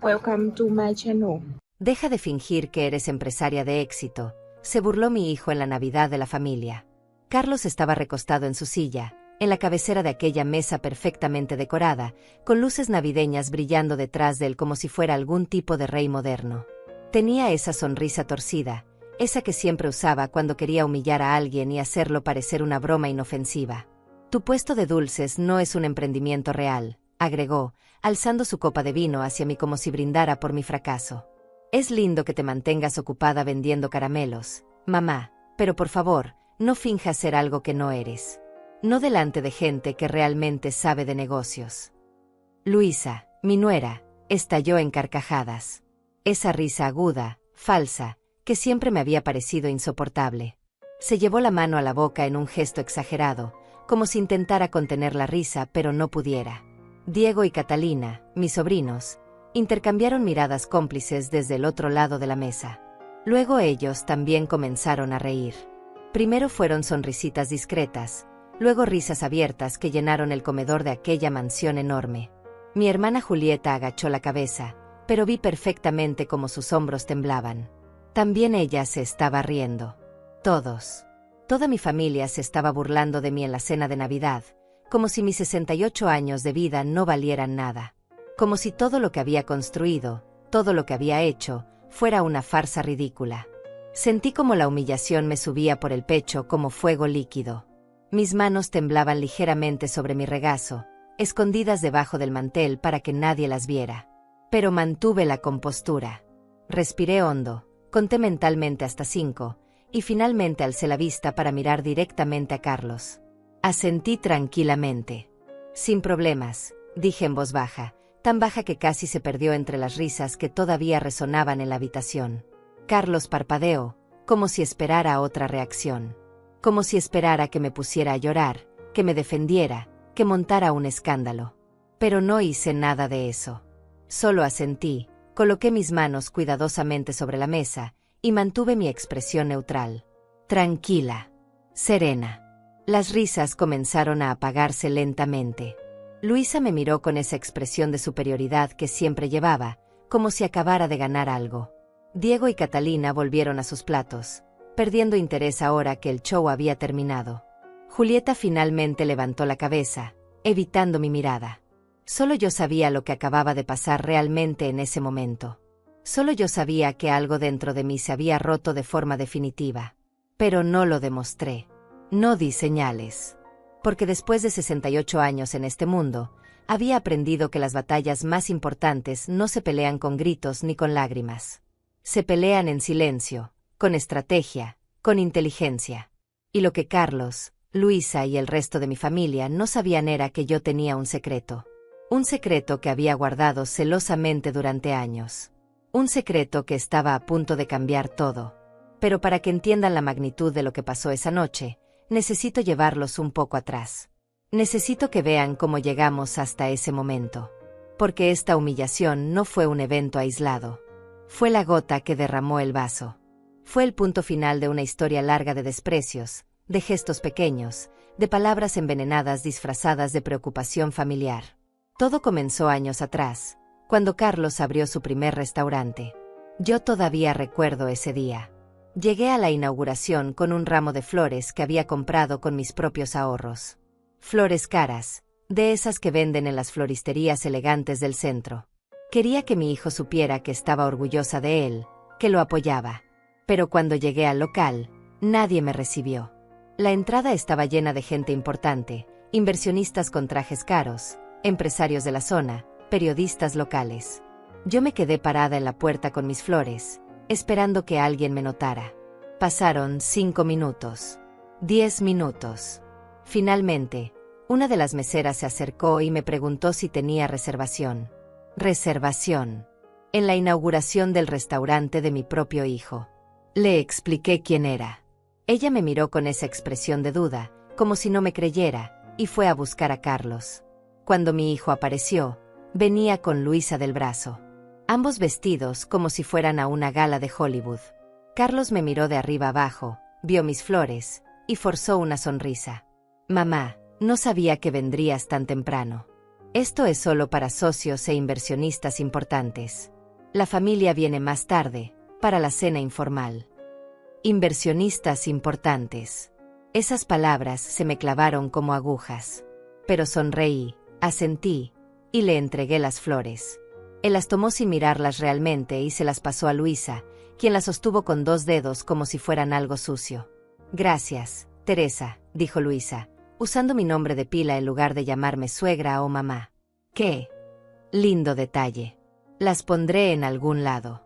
Welcome to my channel. Deja de fingir que eres empresaria de éxito, se burló mi hijo en la Navidad de la familia. Carlos estaba recostado en su silla, en la cabecera de aquella mesa perfectamente decorada, con luces navideñas brillando detrás de él como si fuera algún tipo de rey moderno. Tenía esa sonrisa torcida, esa que siempre usaba cuando quería humillar a alguien y hacerlo parecer una broma inofensiva. Tu puesto de dulces no es un emprendimiento real, agregó, alzando su copa de vino hacia mí como si brindara por mi fracaso. Es lindo que te mantengas ocupada vendiendo caramelos, mamá, pero por favor, no finjas ser algo que no eres. No delante de gente que realmente sabe de negocios. Luisa, mi nuera, estalló en carcajadas. Esa risa aguda, falsa, que siempre me había parecido insoportable. Se llevó la mano a la boca en un gesto exagerado, como si intentara contener la risa pero no pudiera. Diego y Catalina, mis sobrinos, intercambiaron miradas cómplices desde el otro lado de la mesa. Luego ellos también comenzaron a reír. Primero fueron sonrisitas discretas, luego risas abiertas que llenaron el comedor de aquella mansión enorme. Mi hermana Julieta agachó la cabeza, pero vi perfectamente cómo sus hombros temblaban. También ella se estaba riendo. Todos. Toda mi familia se estaba burlando de mí en la cena de Navidad, como si mis 68 años de vida no valieran nada. Como si todo lo que había construido, todo lo que había hecho, fuera una farsa ridícula. Sentí como la humillación me subía por el pecho como fuego líquido. Mis manos temblaban ligeramente sobre mi regazo, escondidas debajo del mantel para que nadie las viera. Pero mantuve la compostura. Respiré hondo, conté mentalmente hasta 5, y finalmente alcé la vista para mirar directamente a Carlos. Asentí tranquilamente. Sin problemas, dije en voz baja, tan baja que casi se perdió entre las risas que todavía resonaban en la habitación. Carlos parpadeó, como si esperara otra reacción. Como si esperara que me pusiera a llorar, que me defendiera, que montara un escándalo. Pero no hice nada de eso. Solo asentí, coloqué mis manos cuidadosamente sobre la mesa, y mantuve mi expresión neutral. Tranquila. Serena. Las risas comenzaron a apagarse lentamente. Luisa me miró con esa expresión de superioridad que siempre llevaba, como si acabara de ganar algo. Diego y Catalina volvieron a sus platos, perdiendo interés ahora que el show había terminado. Julieta finalmente levantó la cabeza, evitando mi mirada. Solo yo sabía lo que acababa de pasar realmente en ese momento. Solo yo sabía que algo dentro de mí se había roto de forma definitiva. Pero no lo demostré. No di señales. Porque después de 68 años en este mundo, había aprendido que las batallas más importantes no se pelean con gritos ni con lágrimas. Se pelean en silencio, con estrategia, con inteligencia. Y lo que Carlos, Luisa y el resto de mi familia no sabían era que yo tenía un secreto. Un secreto que había guardado celosamente durante años. Un secreto que estaba a punto de cambiar todo. Pero para que entiendan la magnitud de lo que pasó esa noche, necesito llevarlos un poco atrás. Necesito que vean cómo llegamos hasta ese momento. Porque esta humillación no fue un evento aislado. Fue la gota que derramó el vaso. Fue el punto final de una historia larga de desprecios, de gestos pequeños, de palabras envenenadas disfrazadas de preocupación familiar. Todo comenzó años atrás, cuando Carlos abrió su primer restaurante. Yo todavía recuerdo ese día. Llegué a la inauguración con un ramo de flores que había comprado con mis propios ahorros. Flores caras, de esas que venden en las floristerías elegantes del centro. Quería que mi hijo supiera que estaba orgullosa de él, que lo apoyaba. Pero cuando llegué al local, nadie me recibió. La entrada estaba llena de gente importante, inversionistas con trajes caros, empresarios de la zona, periodistas locales. Yo me quedé parada en la puerta con mis flores, esperando que alguien me notara. Pasaron 5 minutos. 10 minutos. Finalmente, una de las meseras se acercó y me preguntó si tenía reservación. Reservación. En la inauguración del restaurante de mi propio hijo. Le expliqué quién era. Ella me miró con esa expresión de duda, como si no me creyera, y fue a buscar a Carlos. Cuando mi hijo apareció, venía con Luisa del brazo. Ambos vestidos como si fueran a una gala de Hollywood. Carlos me miró de arriba abajo, vio mis flores, y forzó una sonrisa. Mamá, no sabía que vendrías tan temprano. Esto es solo para socios e inversionistas importantes. La familia viene más tarde, para la cena informal. Inversionistas importantes. Esas palabras se me clavaron como agujas. Pero sonreí, asentí, y le entregué las flores. Él las tomó sin mirarlas realmente y se las pasó a Luisa, quien las sostuvo con 2 dedos como si fueran algo sucio. Gracias, Teresa, dijo Luisa, usando mi nombre de pila en lugar de llamarme suegra o mamá. ¡Qué lindo detalle! Las pondré en algún lado.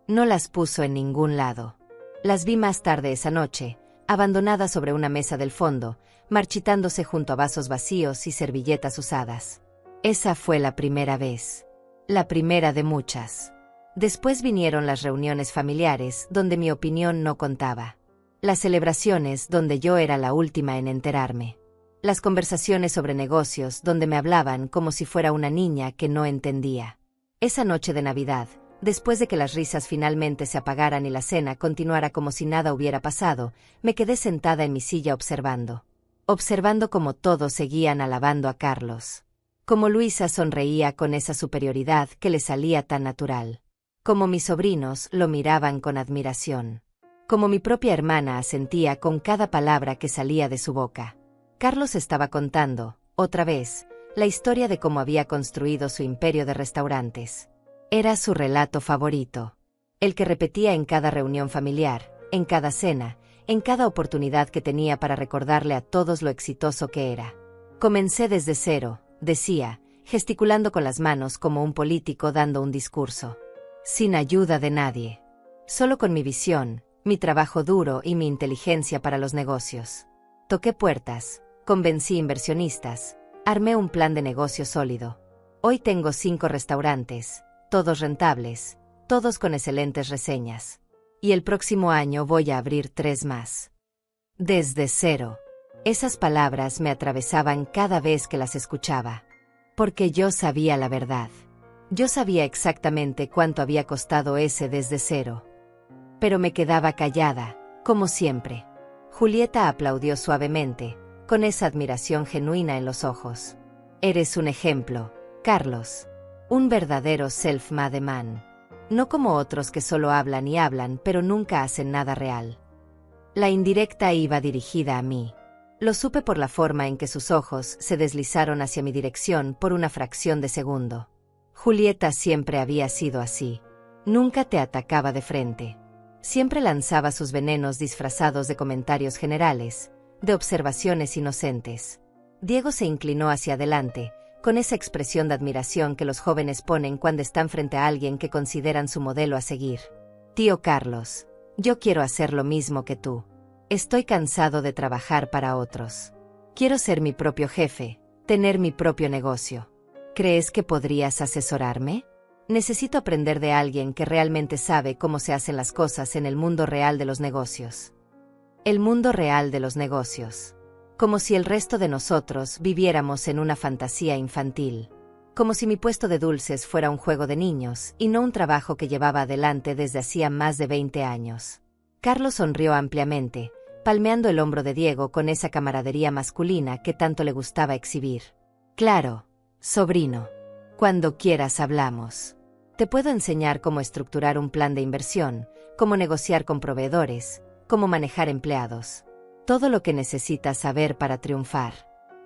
No las puso en ningún lado. Las vi más tarde esa noche, abandonadas sobre una mesa del fondo, marchitándose junto a vasos vacíos y servilletas usadas. Esa fue la primera vez. La primera de muchas. Después vinieron las reuniones familiares, donde mi opinión no contaba. Las celebraciones, donde yo era la última en enterarme. Las conversaciones sobre negocios, donde me hablaban como si fuera una niña que no entendía. Esa noche de Navidad, después de que las risas finalmente se apagaran y la cena continuara como si nada hubiera pasado, me quedé sentada en mi silla observando. Observando cómo todos seguían alabando a Carlos. Como Luisa sonreía con esa superioridad que le salía tan natural. Como mis sobrinos lo miraban con admiración. Como mi propia hermana asentía con cada palabra que salía de su boca. Carlos estaba contando, otra vez, la historia de cómo había construido su imperio de restaurantes. Era su relato favorito. El que repetía en cada reunión familiar, en cada cena, en cada oportunidad que tenía para recordarle a todos lo exitoso que era. Comencé desde cero, decía, gesticulando con las manos como un político dando un discurso. Sin ayuda de nadie. Solo con mi visión, mi trabajo duro y mi inteligencia para los negocios. Toqué puertas, convencí inversionistas, armé un plan de negocio sólido. Hoy tengo 5 restaurantes, todos rentables, todos con excelentes reseñas. Y el próximo año voy a abrir 3 más. Desde cero. Esas palabras me atravesaban cada vez que las escuchaba. Porque yo sabía la verdad. Yo sabía exactamente cuánto había costado ese desde cero. Pero me quedaba callada, como siempre. Julieta aplaudió suavemente, con esa admiración genuina en los ojos. Eres un ejemplo, Carlos. Un verdadero self-made man. No como otros que solo hablan y hablan pero nunca hacen nada real. La indirecta iba dirigida a mí. Lo supe por la forma en que sus ojos se deslizaron hacia mi dirección por una fracción de segundo. Julieta siempre había sido así. Nunca te atacaba de frente. Siempre lanzaba sus venenos disfrazados de comentarios generales, de observaciones inocentes. Diego se inclinó hacia adelante, con esa expresión de admiración que los jóvenes ponen cuando están frente a alguien que consideran su modelo a seguir. Tío Carlos, yo quiero hacer lo mismo que tú. Estoy cansado de trabajar para otros. Quiero ser mi propio jefe, tener mi propio negocio. ¿Crees que podrías asesorarme? Necesito aprender de alguien que realmente sabe cómo se hacen las cosas en el mundo real de los negocios. El mundo real de los negocios. Como si el resto de nosotros viviéramos en una fantasía infantil. Como si mi puesto de dulces fuera un juego de niños y no un trabajo que llevaba adelante desde hacía más de 20 años. Carlos sonrió ampliamente, palmeando el hombro de Diego con esa camaradería masculina que tanto le gustaba exhibir. Claro, sobrino. Cuando quieras hablamos. Te puedo enseñar cómo estructurar un plan de inversión, cómo negociar con proveedores, cómo manejar empleados. Todo lo que necesitas saber para triunfar.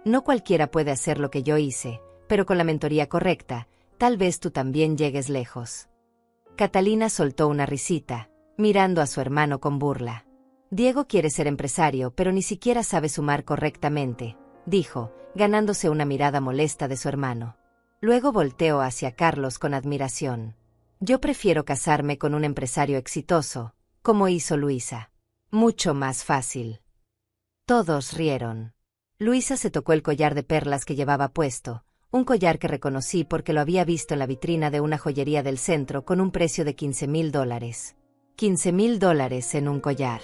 No cualquiera puede hacer lo que yo hice, pero con la mentoría correcta, tal vez tú también llegues lejos. Catalina soltó una risita, mirando a su hermano con burla. Diego quiere ser empresario, pero ni siquiera sabe sumar correctamente, dijo, ganándose una mirada molesta de su hermano. Luego volteó hacia Carlos con admiración. Yo prefiero casarme con un empresario exitoso, como hizo Luisa. Mucho más fácil. Todos rieron. Luisa se tocó el collar de perlas que llevaba puesto, un collar que reconocí porque lo había visto en la vitrina de una joyería del centro con un precio de $15,000. $15,000 en un collar.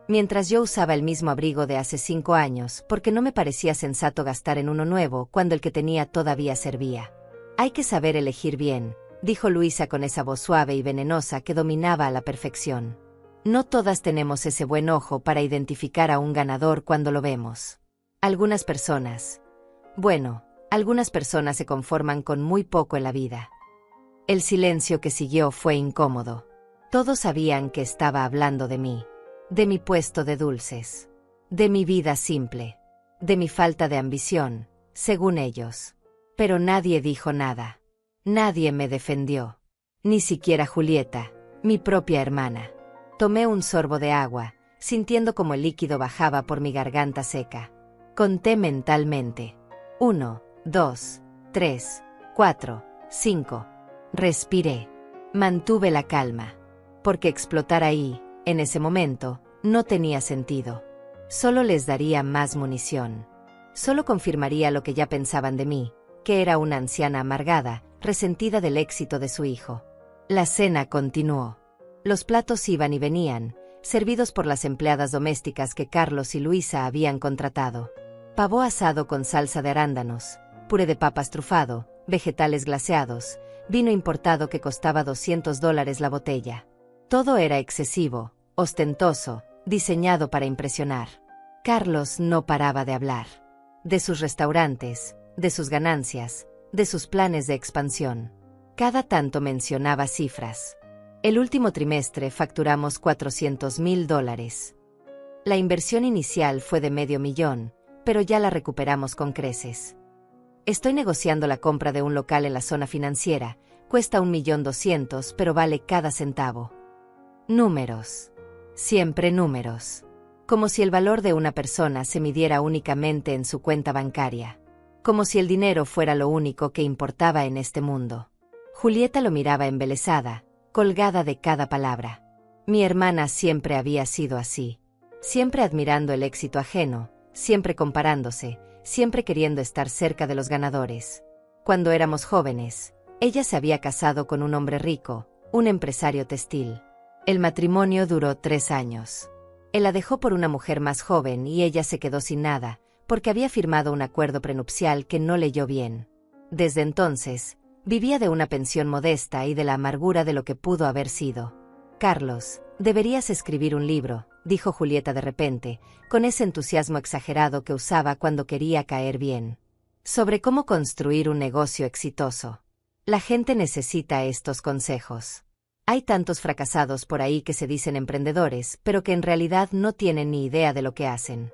Mientras yo usaba el mismo abrigo de hace 5 años porque no me parecía sensato gastar en uno nuevo cuando el que tenía todavía servía. Hay que saber elegir bien, dijo Luisa con esa voz suave y venenosa que dominaba a la perfección. No todas tenemos ese buen ojo para identificar a un ganador cuando lo vemos. Algunas personas se conforman con muy poco en la vida. El silencio que siguió fue incómodo. Todos sabían que estaba hablando de mí, de mi puesto de dulces, de mi vida simple, de mi falta de ambición, según ellos. Pero nadie dijo nada. Nadie me defendió. Ni siquiera Julieta, mi propia hermana. Tomé un sorbo de agua, sintiendo como el líquido bajaba por mi garganta seca. Conté mentalmente. 1, 2, 3, 4, 5. Respiré. Mantuve la calma. Porque explotar ahí, en ese momento, no tenía sentido. Solo les daría más munición. Solo confirmaría lo que ya pensaban de mí, que era una anciana amargada, resentida del éxito de su hijo. La cena continuó. Los platos iban y venían, servidos por las empleadas domésticas que Carlos y Luisa habían contratado. Pavo asado con salsa de arándanos, puré de papas trufado, vegetales glaseados, vino importado que costaba $200 la botella. Todo era excesivo, ostentoso, diseñado para impresionar. Carlos no paraba de hablar. De sus restaurantes, de sus ganancias, de sus planes de expansión. Cada tanto mencionaba cifras. El último trimestre facturamos $400,000. La inversión inicial fue de $500,000, pero ya la recuperamos con creces. Estoy negociando la compra de un local en la zona financiera. Cuesta $1,200,000, pero vale cada centavo. Números. Siempre números. Como si el valor de una persona se midiera únicamente en su cuenta bancaria. Como si el dinero fuera lo único que importaba en este mundo. Julieta lo miraba embelesada, colgada de cada palabra. Mi hermana siempre había sido así. Siempre admirando el éxito ajeno, siempre comparándose, siempre queriendo estar cerca de los ganadores. Cuando éramos jóvenes, ella se había casado con un hombre rico, un empresario textil. El matrimonio duró 3 años. Él la dejó por una mujer más joven y ella se quedó sin nada, porque había firmado un acuerdo prenupcial que no leyó bien. Desde entonces, vivía de una pensión modesta y de la amargura de lo que pudo haber sido. Carlos, deberías escribir un libro, dijo Julieta de repente, con ese entusiasmo exagerado que usaba cuando quería caer bien. Sobre cómo construir un negocio exitoso. La gente necesita estos consejos. Hay tantos fracasados por ahí que se dicen emprendedores, pero que en realidad no tienen ni idea de lo que hacen.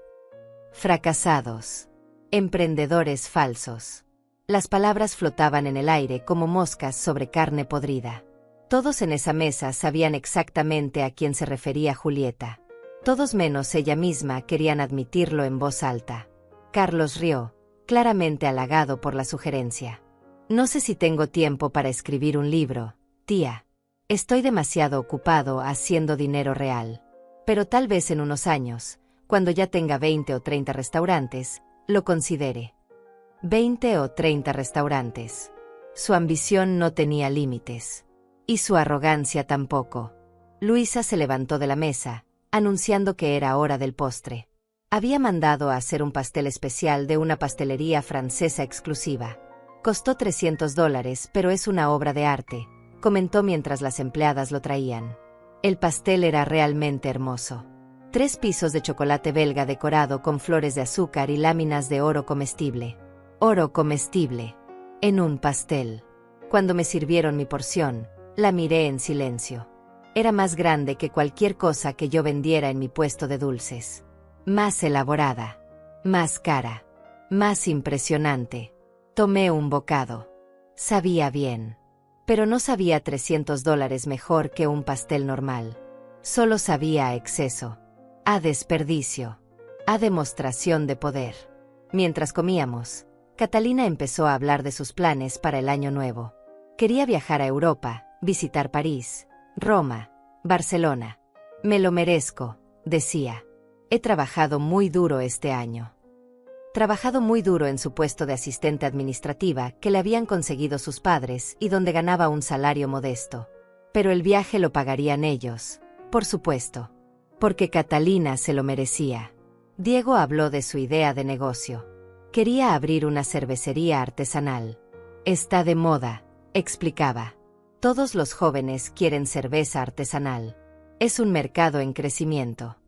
Fracasados. Emprendedores falsos. Las palabras flotaban en el aire como moscas sobre carne podrida. Todos en esa mesa sabían exactamente a quién se refería Julieta. Todos menos ella misma querían admitirlo en voz alta. Carlos rió, claramente halagado por la sugerencia. No sé si tengo tiempo para escribir un libro, tía. Estoy demasiado ocupado haciendo dinero real. Pero tal vez en unos años, cuando ya tenga 20 o 30 restaurantes, lo considere. 20 o 30 restaurantes. Su ambición no tenía límites. Y su arrogancia tampoco. Luisa se levantó de la mesa, anunciando que era hora del postre. Había mandado a hacer un pastel especial de una pastelería francesa exclusiva. Costó $300, pero es una obra de arte, comentó mientras las empleadas lo traían. El pastel era realmente hermoso. 3 pisos de chocolate belga decorado con flores de azúcar y láminas de oro comestible. Oro comestible. En un pastel. Cuando me sirvieron mi porción, la miré en silencio. Era más grande que cualquier cosa que yo vendiera en mi puesto de dulces. Más elaborada. Más cara. Más impresionante. Tomé un bocado. Sabía bien. Pero no sabía $300 mejor que un pastel normal. Solo sabía a exceso. A desperdicio. A demostración de poder. Mientras comíamos, Catalina empezó a hablar de sus planes para el año nuevo. Quería viajar a Europa, visitar París, Roma, Barcelona. Me lo merezco, decía. He trabajado muy duro este año. Trabajado muy duro en su puesto de asistente administrativa que le habían conseguido sus padres y donde ganaba un salario modesto. Pero el viaje lo pagarían ellos, por supuesto. Porque Catalina se lo merecía. Diego habló de su idea de negocio. Quería abrir una cervecería artesanal. Está de moda, explicaba. Todos los jóvenes quieren cerveza artesanal. Es un mercado en crecimiento.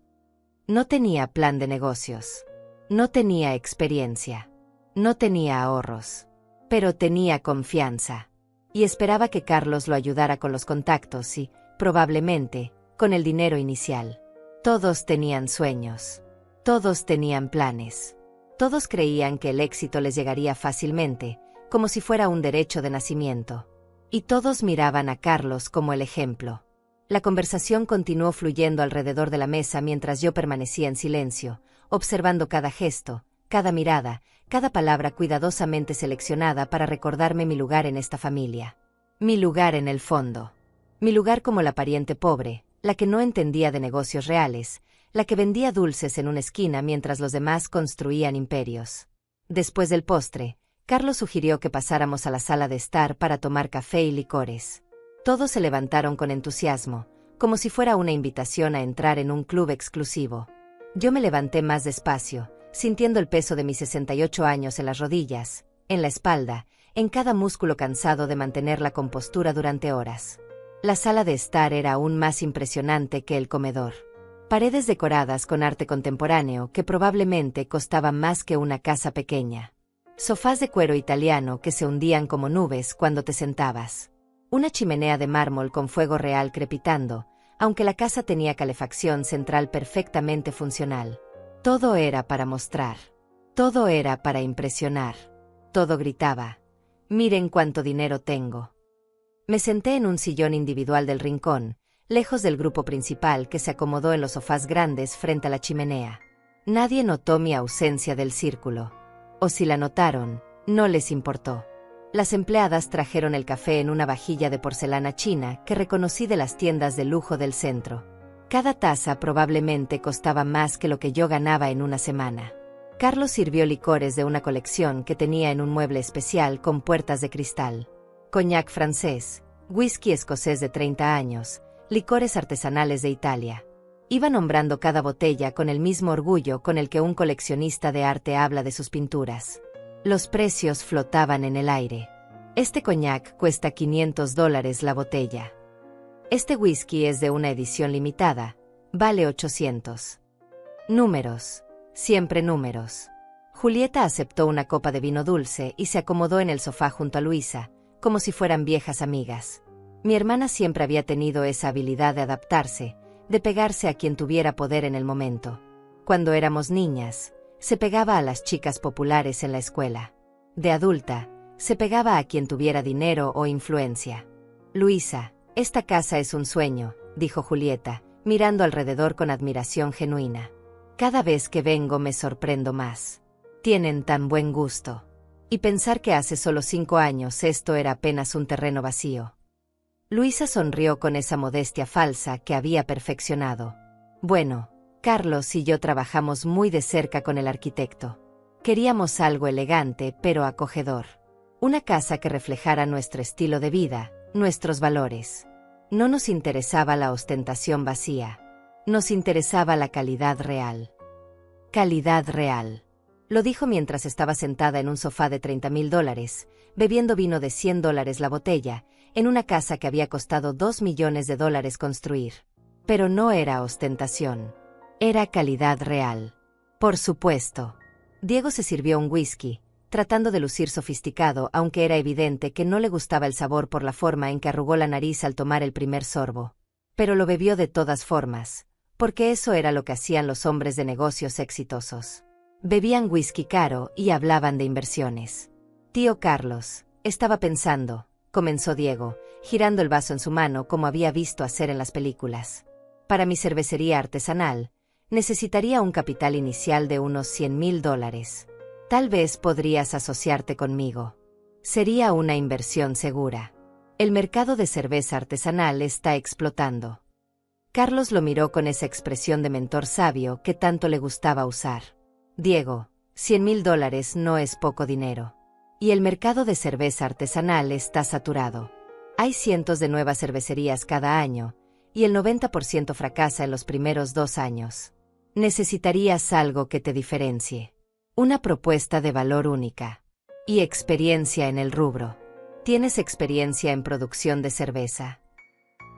No tenía plan de negocios. No tenía experiencia. No tenía ahorros. Pero tenía confianza. Y esperaba que Carlos lo ayudara con los contactos y, probablemente, con el dinero inicial. Todos tenían sueños. Todos tenían planes. Todos creían que el éxito les llegaría fácilmente, como si fuera un derecho de nacimiento. Y todos miraban a Carlos como el ejemplo. La conversación continuó fluyendo alrededor de la mesa mientras yo permanecía en silencio, observando cada gesto, cada mirada, cada palabra cuidadosamente seleccionada para recordarme mi lugar en esta familia. Mi lugar en el fondo. Mi lugar como la pariente pobre, la que no entendía de negocios reales, la que vendía dulces en una esquina mientras los demás construían imperios. Después del postre, Carlos sugirió que pasáramos a la sala de estar para tomar café y licores. Todos se levantaron con entusiasmo, como si fuera una invitación a entrar en un club exclusivo. Yo me levanté más despacio, sintiendo el peso de mis 68 años en las rodillas, en la espalda, en cada músculo cansado de mantener la compostura durante horas. La sala de estar era aún más impresionante que el comedor. Paredes decoradas con arte contemporáneo que probablemente costaban más que una casa pequeña. Sofás de cuero italiano que se hundían como nubes cuando te sentabas. Una chimenea de mármol con fuego real crepitando, aunque la casa tenía calefacción central perfectamente funcional. Todo era para mostrar. Todo era para impresionar. Todo gritaba: «Miren cuánto dinero tengo». Me senté en un sillón individual del rincón, lejos del grupo principal que se acomodó en los sofás grandes frente a la chimenea. Nadie notó mi ausencia del círculo. O si la notaron, no les importó. Las empleadas trajeron el café en una vajilla de porcelana china que reconocí de las tiendas de lujo del centro. Cada taza probablemente costaba más que lo que yo ganaba en una semana. Carlos sirvió licores de una colección que tenía en un mueble especial con puertas de cristal. Coñac francés, whisky escocés de 30 años, licores artesanales de Italia. Iba nombrando cada botella con el mismo orgullo con el que un coleccionista de arte habla de sus pinturas. Los precios flotaban en el aire. Este coñac cuesta $500 la botella. Este whisky es de una edición limitada, vale 800. Números, siempre números. Julieta aceptó una copa de vino dulce y se acomodó en el sofá junto a Luisa, como si fueran viejas amigas. Mi hermana siempre había tenido esa habilidad de adaptarse, de pegarse a quien tuviera poder en el momento. Cuando éramos niñas, se pegaba a las chicas populares en la escuela. De adulta, se pegaba a quien tuviera dinero o influencia. «Luisa, esta casa es un sueño», dijo Julieta, mirando alrededor con admiración genuina. «Cada vez que vengo me sorprendo más. Tienen tan buen gusto. Y pensar que hace solo 5 años esto era apenas un terreno vacío». Luisa sonrió con esa modestia falsa que había perfeccionado. «Bueno, Carlos y yo trabajamos muy de cerca con el arquitecto. Queríamos algo elegante pero acogedor. Una casa que reflejara nuestro estilo de vida, nuestros valores. No nos interesaba la ostentación vacía. Nos interesaba la calidad real». «Calidad real», lo dijo mientras estaba sentada en un sofá de $30,000, bebiendo vino de $100 la botella, en una casa que había costado $2 millones construir. Pero no era ostentación. Era calidad real. Por supuesto. Diego se sirvió un whisky, tratando de lucir sofisticado, aunque era evidente que no le gustaba el sabor por la forma en que arrugó la nariz al tomar el primer sorbo. Pero lo bebió de todas formas, porque eso era lo que hacían los hombres de negocios exitosos. Bebían whisky caro y hablaban de inversiones. «Tío Carlos», estaba pensando, comenzó Diego, girando el vaso en su mano como había visto hacer en las películas. «Para mi cervecería artesanal, necesitaría un capital inicial de unos $100,000. Tal vez podrías asociarte conmigo. Sería una inversión segura. El mercado de cerveza artesanal está explotando». Carlos lo miró con esa expresión de mentor sabio que tanto le gustaba usar. «Diego, $100,000 no es poco dinero. Y el mercado de cerveza artesanal está saturado. Hay cientos de nuevas cervecerías cada año, y el 90% fracasa en los primeros 2 años. Necesitarías algo que te diferencie. Una propuesta de valor única. Y experiencia en el rubro. ¿Tienes experiencia en producción de cerveza?»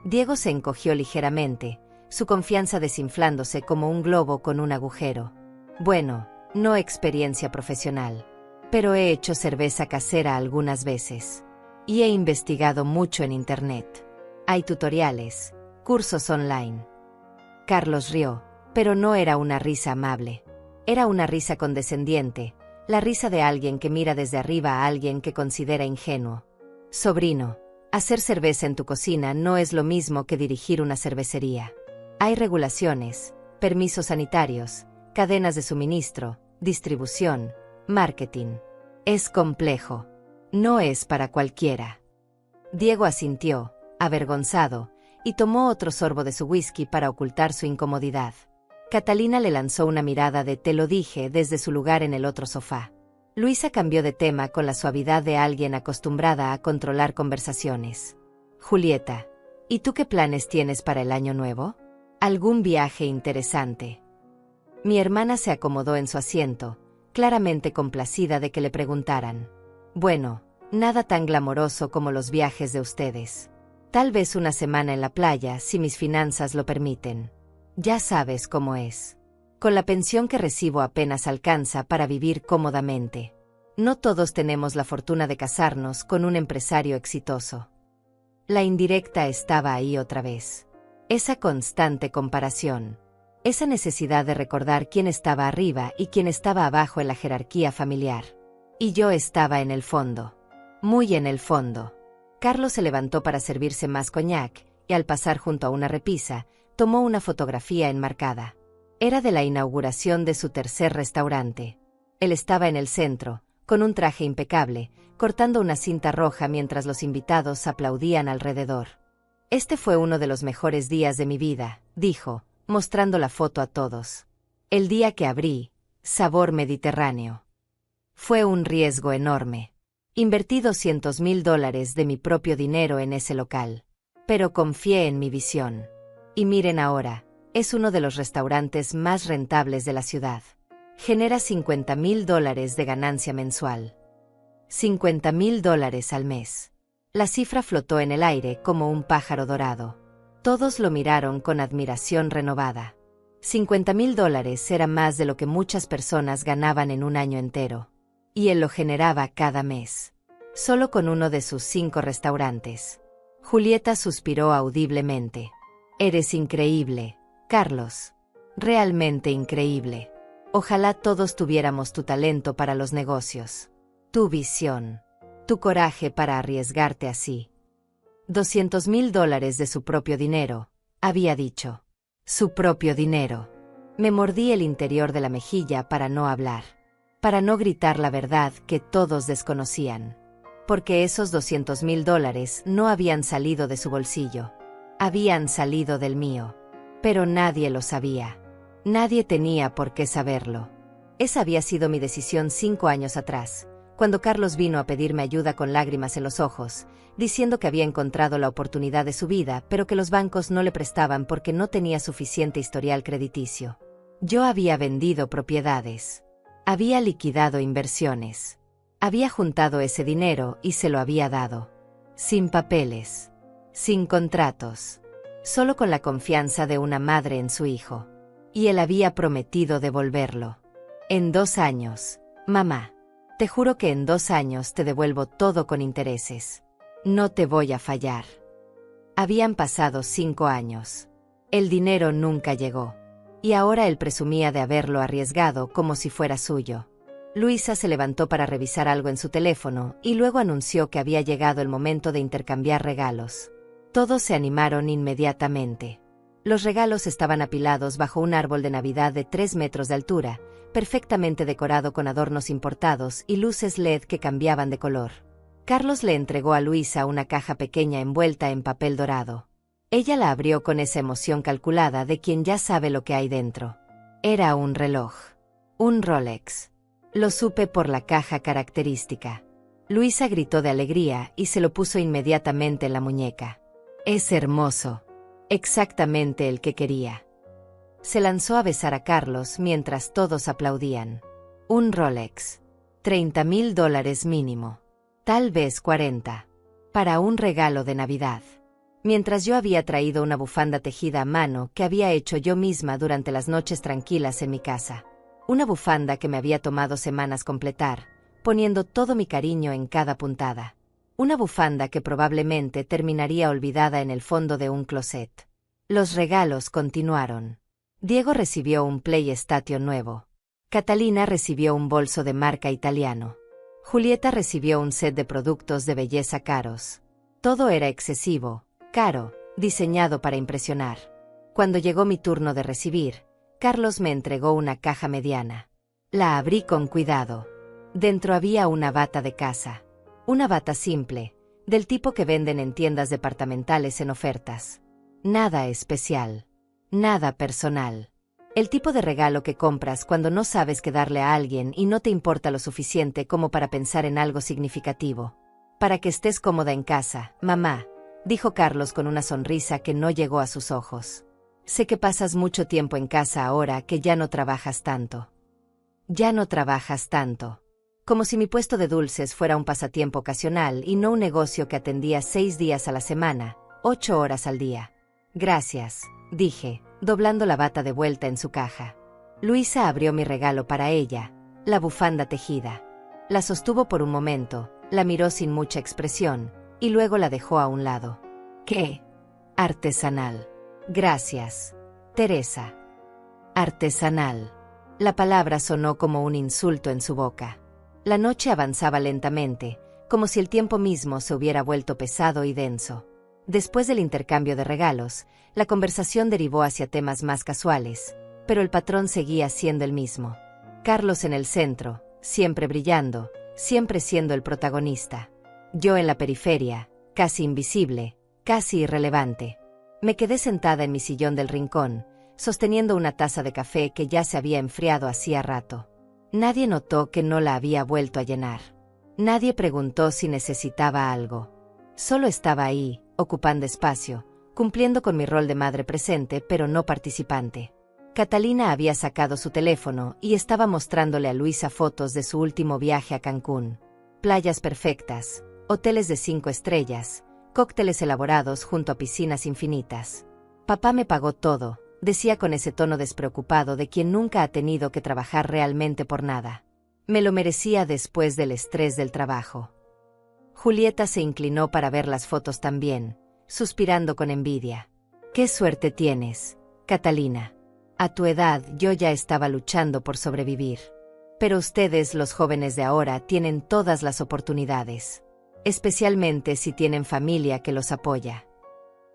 Diego se encogió ligeramente, su confianza desinflándose como un globo con un agujero. «Bueno, no experiencia profesional. Pero he hecho cerveza casera algunas veces. Y he investigado mucho en Internet. Hay tutoriales, cursos online. Carlos rió, pero no era una risa amable. Era una risa condescendiente, la risa de alguien que mira desde arriba a alguien que considera ingenuo. Sobrino, hacer cerveza en tu cocina no es lo mismo que dirigir una cervecería. Hay regulaciones, permisos sanitarios, cadenas de suministro, distribución, marketing. Es complejo. No es para cualquiera. Diego asintió, avergonzado, y tomó otro sorbo de su whisky para ocultar su incomodidad. Catalina le lanzó una mirada de "te lo dije" desde su lugar en el otro sofá. Luisa cambió de tema con la suavidad de alguien acostumbrada a controlar conversaciones. Julieta, ¿y tú qué planes tienes para el año nuevo? ¿Algún viaje interesante? Mi hermana se acomodó en su asiento, claramente complacida de que le preguntaran. Bueno, nada tan glamoroso como los viajes de ustedes. Tal vez una semana en la playa si mis finanzas lo permiten. Ya sabes cómo es. Con la pensión que recibo apenas alcanza para vivir cómodamente. No todos tenemos la fortuna de casarnos con un empresario exitoso. La indirecta estaba ahí otra vez. Esa constante comparación. Esa necesidad de recordar quién estaba arriba y quién estaba abajo en la jerarquía familiar. Y yo estaba en el fondo. Muy en el fondo. Carlos se levantó para servirse más coñac, y al pasar junto a una repisa, tomó una fotografía enmarcada. Era de la inauguración de su tercer restaurante. Él estaba en el centro, con un traje impecable, cortando una cinta roja mientras los invitados aplaudían alrededor. Este fue uno de los mejores días de mi vida, dijo, mostrando la foto a todos. El día que abrí, Sabor Mediterráneo. Fue un riesgo enorme. Invertí $200,000 de mi propio dinero en ese local. Pero confié en mi visión. Y miren ahora, es uno de los restaurantes más rentables de la ciudad. Genera $50,000 de ganancia mensual. $50,000 al mes. La cifra flotó en el aire como un pájaro dorado. Todos lo miraron con admiración renovada. $50,000 era más de lo que muchas personas ganaban en un año entero. Y él lo generaba cada mes. Solo con uno de sus 5 restaurantes. Julieta suspiró audiblemente. Eres increíble, Carlos. Realmente increíble. Ojalá todos tuviéramos tu talento para los negocios. Tu visión. Tu coraje para arriesgarte así. $200,000 de su propio dinero, había dicho. Su propio dinero. Me mordí el interior de la mejilla para no hablar. Para no gritar la verdad que todos desconocían. Porque esos $200,000 no habían salido de su bolsillo. Habían salido del mío. Pero nadie lo sabía. Nadie tenía por qué saberlo. Esa había sido mi decisión 5 años atrás, cuando Carlos vino a pedirme ayuda con lágrimas en los ojos, diciendo que había encontrado la oportunidad de su vida, pero que los bancos no le prestaban porque no tenía suficiente historial crediticio. Yo había vendido propiedades. Había liquidado inversiones. Había juntado ese dinero y se lo había dado. Sin papeles. Sin contratos. Solo con la confianza de una madre en su hijo. Y él había prometido devolverlo. En 2 años, mamá. Te juro que en 2 años te devuelvo todo con intereses. No te voy a fallar. Habían pasado 5 años. El dinero nunca llegó. Y ahora él presumía de haberlo arriesgado como si fuera suyo. Luisa se levantó para revisar algo en su teléfono y luego anunció que había llegado el momento de intercambiar regalos. Todos se animaron inmediatamente. Los regalos estaban apilados bajo un árbol de Navidad de 3 metros de altura, perfectamente decorado con adornos importados y luces LED que cambiaban de color. Carlos le entregó a Luisa una caja pequeña envuelta en papel dorado. Ella la abrió con esa emoción calculada de quien ya sabe lo que hay dentro. Era un reloj. Un Rolex. Lo supe por la caja característica. Luisa gritó de alegría y se lo puso inmediatamente en la muñeca. Es hermoso. Exactamente el que quería. Se lanzó a besar a Carlos mientras todos aplaudían. Un Rolex. $30,000 mínimo. Tal vez 40. Para un regalo de Navidad. Mientras yo había traído una bufanda tejida a mano que había hecho yo misma durante las noches tranquilas en mi casa. Una bufanda que me había tomado semanas completar, poniendo todo mi cariño en cada puntada. Una bufanda que probablemente terminaría olvidada en el fondo de un closet. Los regalos continuaron. Diego recibió un PlayStation nuevo. Catalina recibió un bolso de marca italiano. Julieta recibió un set de productos de belleza caros. Todo era excesivo, caro, diseñado para impresionar. Cuando llegó mi turno de recibir, Carlos me entregó una caja mediana. La abrí con cuidado. Dentro había una bata de casa. Una bata simple, del tipo que venden en tiendas departamentales en ofertas. Nada especial. Nada personal. El tipo de regalo que compras cuando no sabes qué darle a alguien y no te importa lo suficiente como para pensar en algo significativo. Para que estés cómoda en casa, mamá, dijo Carlos con una sonrisa que no llegó a sus ojos. Sé que pasas mucho tiempo en casa ahora que ya no trabajas tanto. Ya no trabajas tanto. Como si mi puesto de dulces fuera un pasatiempo ocasional y no un negocio que atendía 6 días a la semana, 8 horas al día. Gracias, dije, doblando la bata de vuelta en su caja. Luisa abrió mi regalo para ella, la bufanda tejida. La sostuvo por un momento, la miró sin mucha expresión, y luego la dejó a un lado. ¿Qué? Artesanal. Gracias, Teresa. Artesanal. La palabra sonó como un insulto en su boca. La noche avanzaba lentamente, como si el tiempo mismo se hubiera vuelto pesado y denso. Después del intercambio de regalos, la conversación derivó hacia temas más casuales, pero el patrón seguía siendo el mismo. Carlos en el centro, siempre brillando, siempre siendo el protagonista. Yo en la periferia, casi invisible, casi irrelevante. Me quedé sentada en mi sillón del rincón, sosteniendo una taza de café que ya se había enfriado hacía rato. Nadie notó que no la había vuelto a llenar. Nadie preguntó si necesitaba algo. Solo estaba ahí, ocupando espacio, cumpliendo con mi rol de madre presente pero no participante. Catalina había sacado su teléfono y estaba mostrándole a Luisa fotos de su último viaje a Cancún. Playas perfectas, hoteles de 5 estrellas, cócteles elaborados junto a piscinas infinitas. Papá me pagó todo, decía con ese tono despreocupado de quien nunca ha tenido que trabajar realmente por nada. Me lo merecía después del estrés del trabajo. Julieta se inclinó para ver las fotos también, suspirando con envidia. «¡Qué suerte tienes, Catalina! A tu edad yo ya estaba luchando por sobrevivir. Pero ustedes, los jóvenes de ahora, tienen todas las oportunidades. Especialmente si tienen familia que los apoya».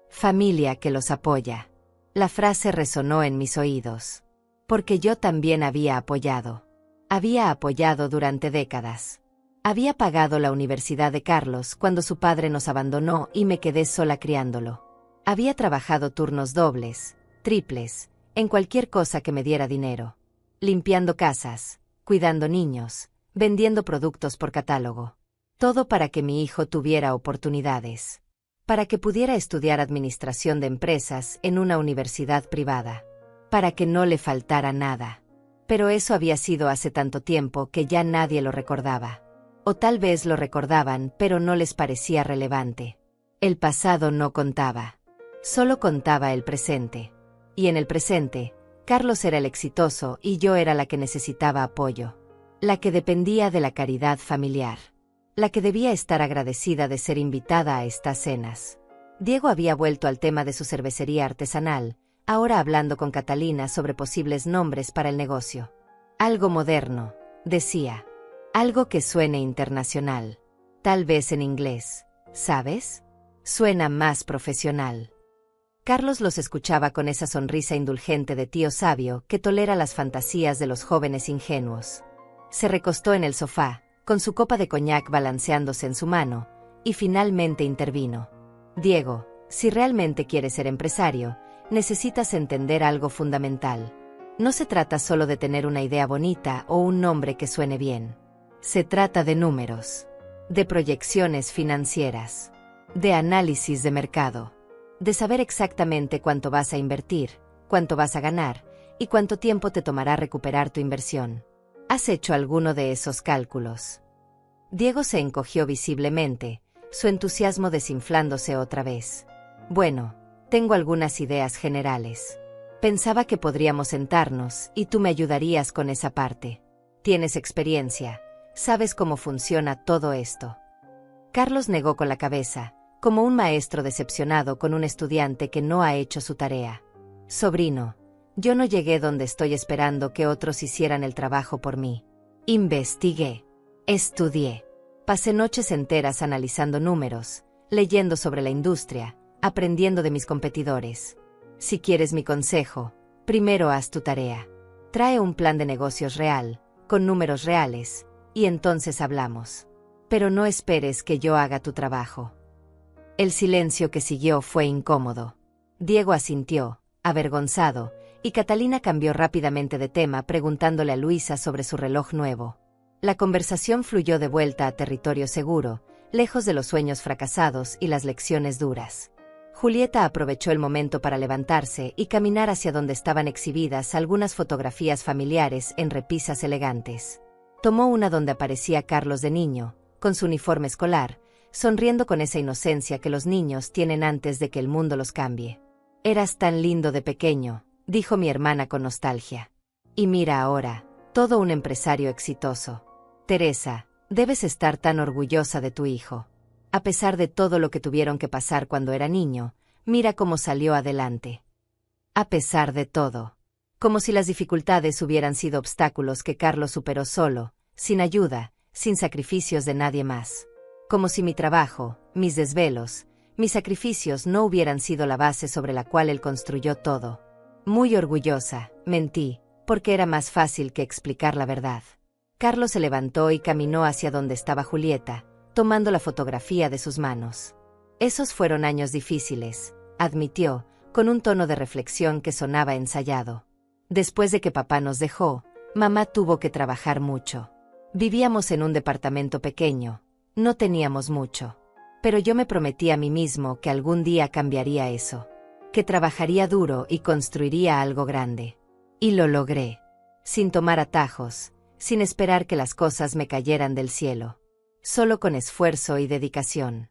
Familia que los apoya. La frase resonó en mis oídos. Porque yo también había apoyado. Había apoyado durante décadas. Había pagado la universidad de Carlos cuando su padre nos abandonó y me quedé sola criándolo. Había trabajado turnos dobles, triples, en cualquier cosa que me diera dinero. Limpiando casas, cuidando niños, vendiendo productos por catálogo. Todo para que mi hijo tuviera oportunidades. Para que pudiera estudiar administración de empresas en una universidad privada. Para que no le faltara nada. Pero eso había sido hace tanto tiempo que ya nadie lo recordaba. O tal vez lo recordaban, pero no les parecía relevante. El pasado no contaba. Solo contaba el presente. Y en el presente, Carlos era el exitoso y yo era la que necesitaba apoyo. La que dependía de la caridad familiar. La que debía estar agradecida de ser invitada a estas cenas. Diego había vuelto al tema de su cervecería artesanal, ahora hablando con Catalina sobre posibles nombres para el negocio. Algo moderno, decía. Algo que suene internacional. Tal vez en inglés, ¿sabes? Suena más profesional. Carlos los escuchaba con esa sonrisa indulgente de tío sabio que tolera las fantasías de los jóvenes ingenuos. Se recostó en el sofá, con su copa de coñac balanceándose en su mano, y finalmente intervino. Diego, si realmente quieres ser empresario, necesitas entender algo fundamental. No se trata solo de tener una idea bonita o un nombre que suene bien. Se trata de números, de proyecciones financieras, de análisis de mercado, de saber exactamente cuánto vas a invertir, cuánto vas a ganar y cuánto tiempo te tomará recuperar tu inversión. ¿Has hecho alguno de esos cálculos? Diego se encogió visiblemente, su entusiasmo desinflándose otra vez. Bueno, tengo algunas ideas generales. Pensaba que podríamos sentarnos y tú me ayudarías con esa parte. Tienes experiencia. ¿Sabes cómo funciona todo esto? Carlos negó con la cabeza, como un maestro decepcionado con un estudiante que no ha hecho su tarea. Sobrino, yo no llegué donde estoy esperando que otros hicieran el trabajo por mí. Investigué. Estudié. Pasé noches enteras analizando números, leyendo sobre la industria, aprendiendo de mis competidores. Si quieres mi consejo, primero haz tu tarea. Trae un plan de negocios real, con números reales, y entonces hablamos. Pero no esperes que yo haga tu trabajo. El silencio que siguió fue incómodo. Diego asintió, avergonzado, y Catalina cambió rápidamente de tema preguntándole a Luisa sobre su reloj nuevo. La conversación fluyó de vuelta a territorio seguro, lejos de los sueños fracasados y las lecciones duras. Julieta aprovechó el momento para levantarse y caminar hacia donde estaban exhibidas algunas fotografías familiares en repisas elegantes. Tomó una donde aparecía Carlos de niño, con su uniforme escolar, sonriendo con esa inocencia que los niños tienen antes de que el mundo los cambie. «Eras tan lindo de pequeño», dijo mi hermana con nostalgia. «Y mira ahora, todo un empresario exitoso. Teresa, debes estar tan orgullosa de tu hijo. A pesar de todo lo que tuvieron que pasar cuando era niño, mira cómo salió adelante. A pesar de todo. Como si las dificultades hubieran sido obstáculos que Carlos superó solo, sin ayuda, sin sacrificios de nadie más. Como si mi trabajo, mis desvelos, mis sacrificios no hubieran sido la base sobre la cual él construyó todo. Muy orgullosa, mentí, porque era más fácil que explicar la verdad». Carlos se levantó y caminó hacia donde estaba Julieta, tomando la fotografía de sus manos. «Esos fueron años difíciles», admitió, con un tono de reflexión que sonaba ensayado. «Después de que papá nos dejó, mamá tuvo que trabajar mucho. Vivíamos en un departamento pequeño, no teníamos mucho. Pero yo me prometí a mí mismo que algún día cambiaría eso. Que trabajaría duro y construiría algo grande. Y lo logré. Sin tomar atajos, sin esperar que las cosas me cayeran del cielo. Solo con esfuerzo y dedicación.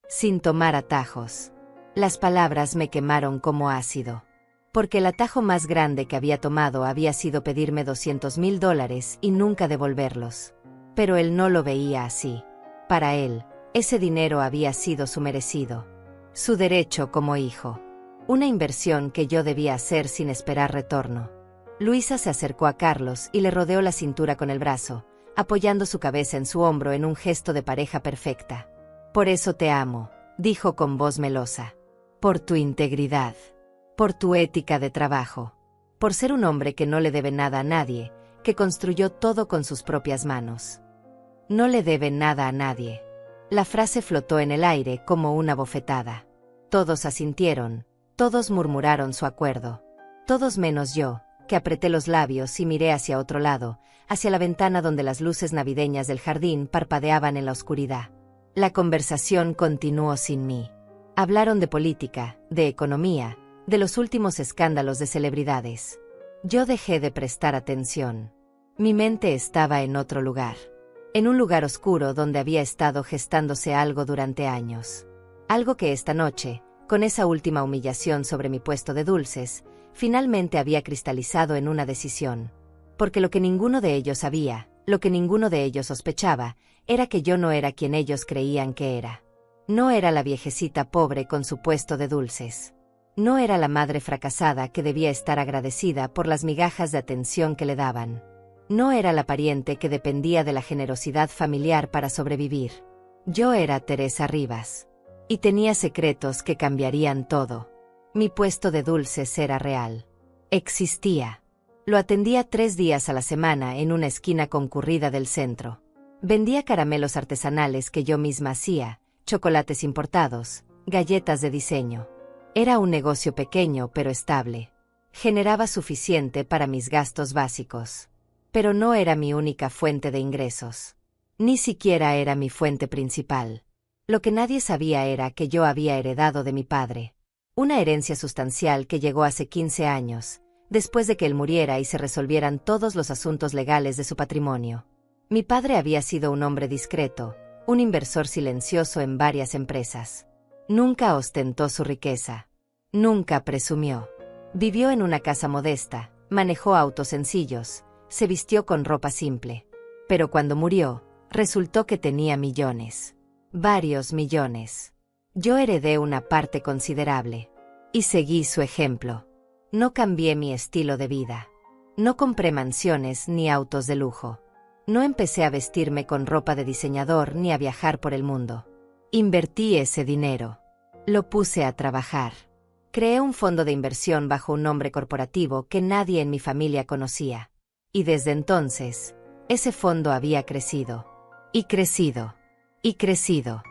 Sin tomar atajos. Las palabras me quemaron como ácido. Porque el atajo más grande que había tomado había sido pedirme $200,000 y nunca devolverlos. Pero él no lo veía así. Para él, ese dinero había sido su merecido. Su derecho como hijo. Una inversión que yo debía hacer sin esperar retorno. Luisa se acercó a Carlos y le rodeó la cintura con el brazo, apoyando su cabeza en su hombro en un gesto de pareja perfecta. «Por eso te amo», dijo con voz melosa. «Por tu integridad. Por tu ética de trabajo. Por ser un hombre que no le debe nada a nadie, que construyó todo con sus propias manos. No le debe nada a nadie». La frase flotó en el aire como una bofetada. Todos asintieron, todos murmuraron su acuerdo. Todos menos yo, que apreté los labios y miré hacia otro lado, hacia la ventana donde las luces navideñas del jardín parpadeaban en la oscuridad. La conversación continuó sin mí. Hablaron de política, de economía, de los últimos escándalos de celebridades. Yo dejé de prestar atención. Mi mente estaba en otro lugar. En un lugar oscuro donde había estado gestándose algo durante años. Algo que esta noche, con esa última humillación sobre mi puesto de dulces, finalmente había cristalizado en una decisión. Porque lo que ninguno de ellos sabía, lo que ninguno de ellos sospechaba, era que yo no era quien ellos creían que era. No era la viejecita pobre con su puesto de dulces. No era la madre fracasada que debía estar agradecida por las migajas de atención que le daban. No era la pariente que dependía de la generosidad familiar para sobrevivir. Yo era Teresa Rivas. Y tenía secretos que cambiarían todo. Mi puesto de dulces era real. Existía. Lo atendía 3 días a la semana en una esquina concurrida del centro. Vendía caramelos artesanales que yo misma hacía, chocolates importados, galletas de diseño. Era un negocio pequeño pero estable. Generaba suficiente para mis gastos básicos. Pero no era mi única fuente de ingresos. Ni siquiera era mi fuente principal. Lo que nadie sabía era que yo había heredado de mi padre. Una herencia sustancial que llegó hace 15 años, después de que él muriera y se resolvieran todos los asuntos legales de su patrimonio. Mi padre había sido un hombre discreto, un inversor silencioso en varias empresas. Nunca ostentó su riqueza. Nunca presumió. Vivió en una casa modesta, manejó autos sencillos, se vistió con ropa simple. Pero cuando murió, resultó que tenía millones. Varios millones. Yo heredé una parte considerable. Y seguí su ejemplo. No cambié mi estilo de vida. No compré mansiones ni autos de lujo. No empecé a vestirme con ropa de diseñador ni a viajar por el mundo. Invertí ese dinero. Lo puse a trabajar. Creé un fondo de inversión bajo un nombre corporativo que nadie en mi familia conocía. Y desde entonces, ese fondo había crecido. Y crecido. Y crecido.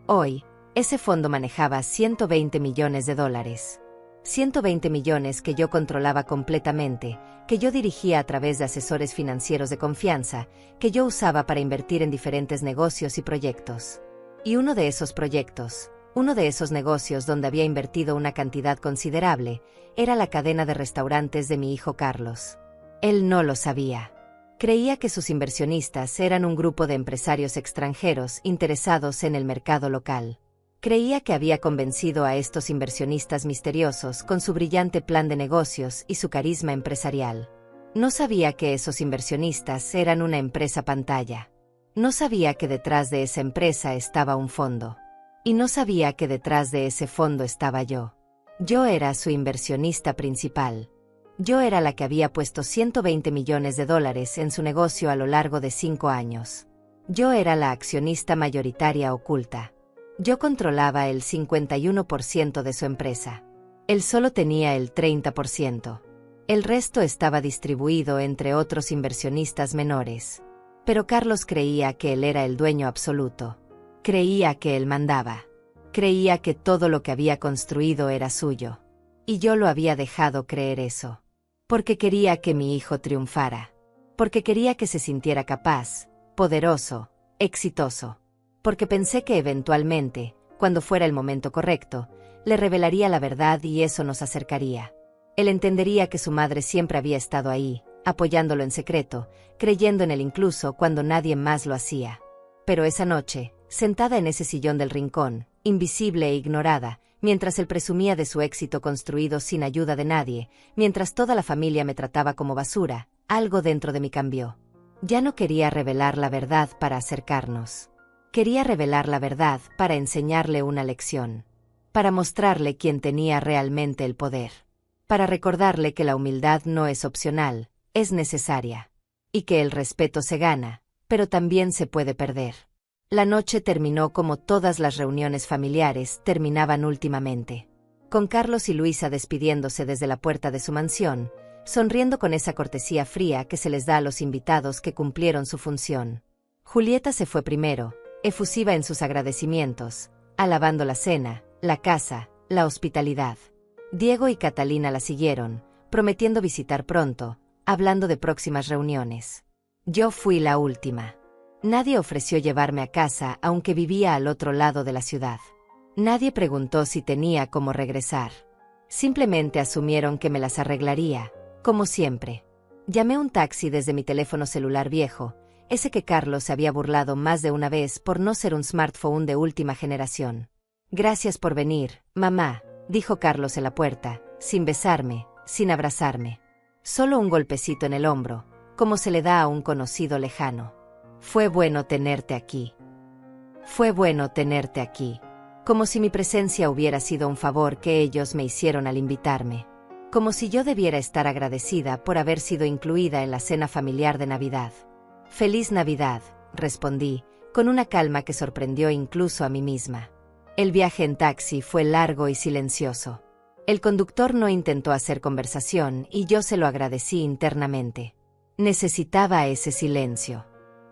Hoy, ese fondo manejaba $120 millones. 120 millones que yo controlaba completamente, que yo dirigía a través de asesores financieros de confianza, que yo usaba para invertir en diferentes negocios y proyectos. Y uno de esos proyectos, uno de esos negocios donde había invertido una cantidad considerable, era la cadena de restaurantes de mi hijo Carlos. Él no lo sabía. Creía que sus inversionistas eran un grupo de empresarios extranjeros interesados en el mercado local. Creía que había convencido a estos inversionistas misteriosos con su brillante plan de negocios y su carisma empresarial. No sabía que esos inversionistas eran una empresa pantalla. No sabía que detrás de esa empresa estaba un fondo. Y no sabía que detrás de ese fondo estaba yo. Yo era su inversionista principal. Yo era la que había puesto $120 millones en su negocio a lo largo de 5 años. Yo era la accionista mayoritaria oculta. Yo controlaba el 51% de su empresa. Él solo tenía el 30%. El resto estaba distribuido entre otros inversionistas menores. Pero Carlos creía que él era el dueño absoluto. Creía que él mandaba. Creía que todo lo que había construido era suyo. Y yo lo había dejado creer eso. Porque quería que mi hijo triunfara. Porque quería que se sintiera capaz, poderoso, exitoso. Porque pensé que eventualmente, cuando fuera el momento correcto, le revelaría la verdad y eso nos acercaría. Él entendería que su madre siempre había estado ahí, apoyándolo en secreto, creyendo en él incluso cuando nadie más lo hacía. Pero esa noche, sentada en ese sillón del rincón, invisible e ignorada, mientras él presumía de su éxito construido sin ayuda de nadie, mientras toda la familia me trataba como basura, algo dentro de mí cambió. Ya no quería revelar la verdad para acercarnos. Quería revelar la verdad para enseñarle una lección. Para mostrarle quién tenía realmente el poder. Para recordarle que la humildad no es opcional, es necesaria. Y que el respeto se gana, pero también se puede perder. La noche terminó como todas las reuniones familiares terminaban últimamente. Con Carlos y Luisa despidiéndose desde la puerta de su mansión, sonriendo con esa cortesía fría que se les da a los invitados que cumplieron su función. Julieta se fue primero, efusiva en sus agradecimientos, alabando la cena, la casa, la hospitalidad. Diego y Catalina la siguieron, prometiendo visitar pronto, hablando de próximas reuniones. Yo fui la última. Nadie ofreció llevarme a casa aunque vivía al otro lado de la ciudad. Nadie preguntó si tenía cómo regresar. Simplemente asumieron que me las arreglaría, como siempre. Llamé un taxi desde mi teléfono celular viejo, ese que Carlos se había burlado más de una vez por no ser un smartphone de última generación. Gracias por venir, mamá, dijo Carlos en la puerta, sin besarme, sin abrazarme. Solo un golpecito en el hombro, como se le da a un conocido lejano. Fue bueno tenerte aquí. Fue bueno tenerte aquí. Como si mi presencia hubiera sido un favor que ellos me hicieron al invitarme. Como si yo debiera estar agradecida por haber sido incluida en la cena familiar de Navidad. Feliz Navidad, respondí, con una calma que sorprendió incluso a mí misma. El viaje en taxi fue largo y silencioso. El conductor no intentó hacer conversación y yo se lo agradecí internamente. Necesitaba ese silencio.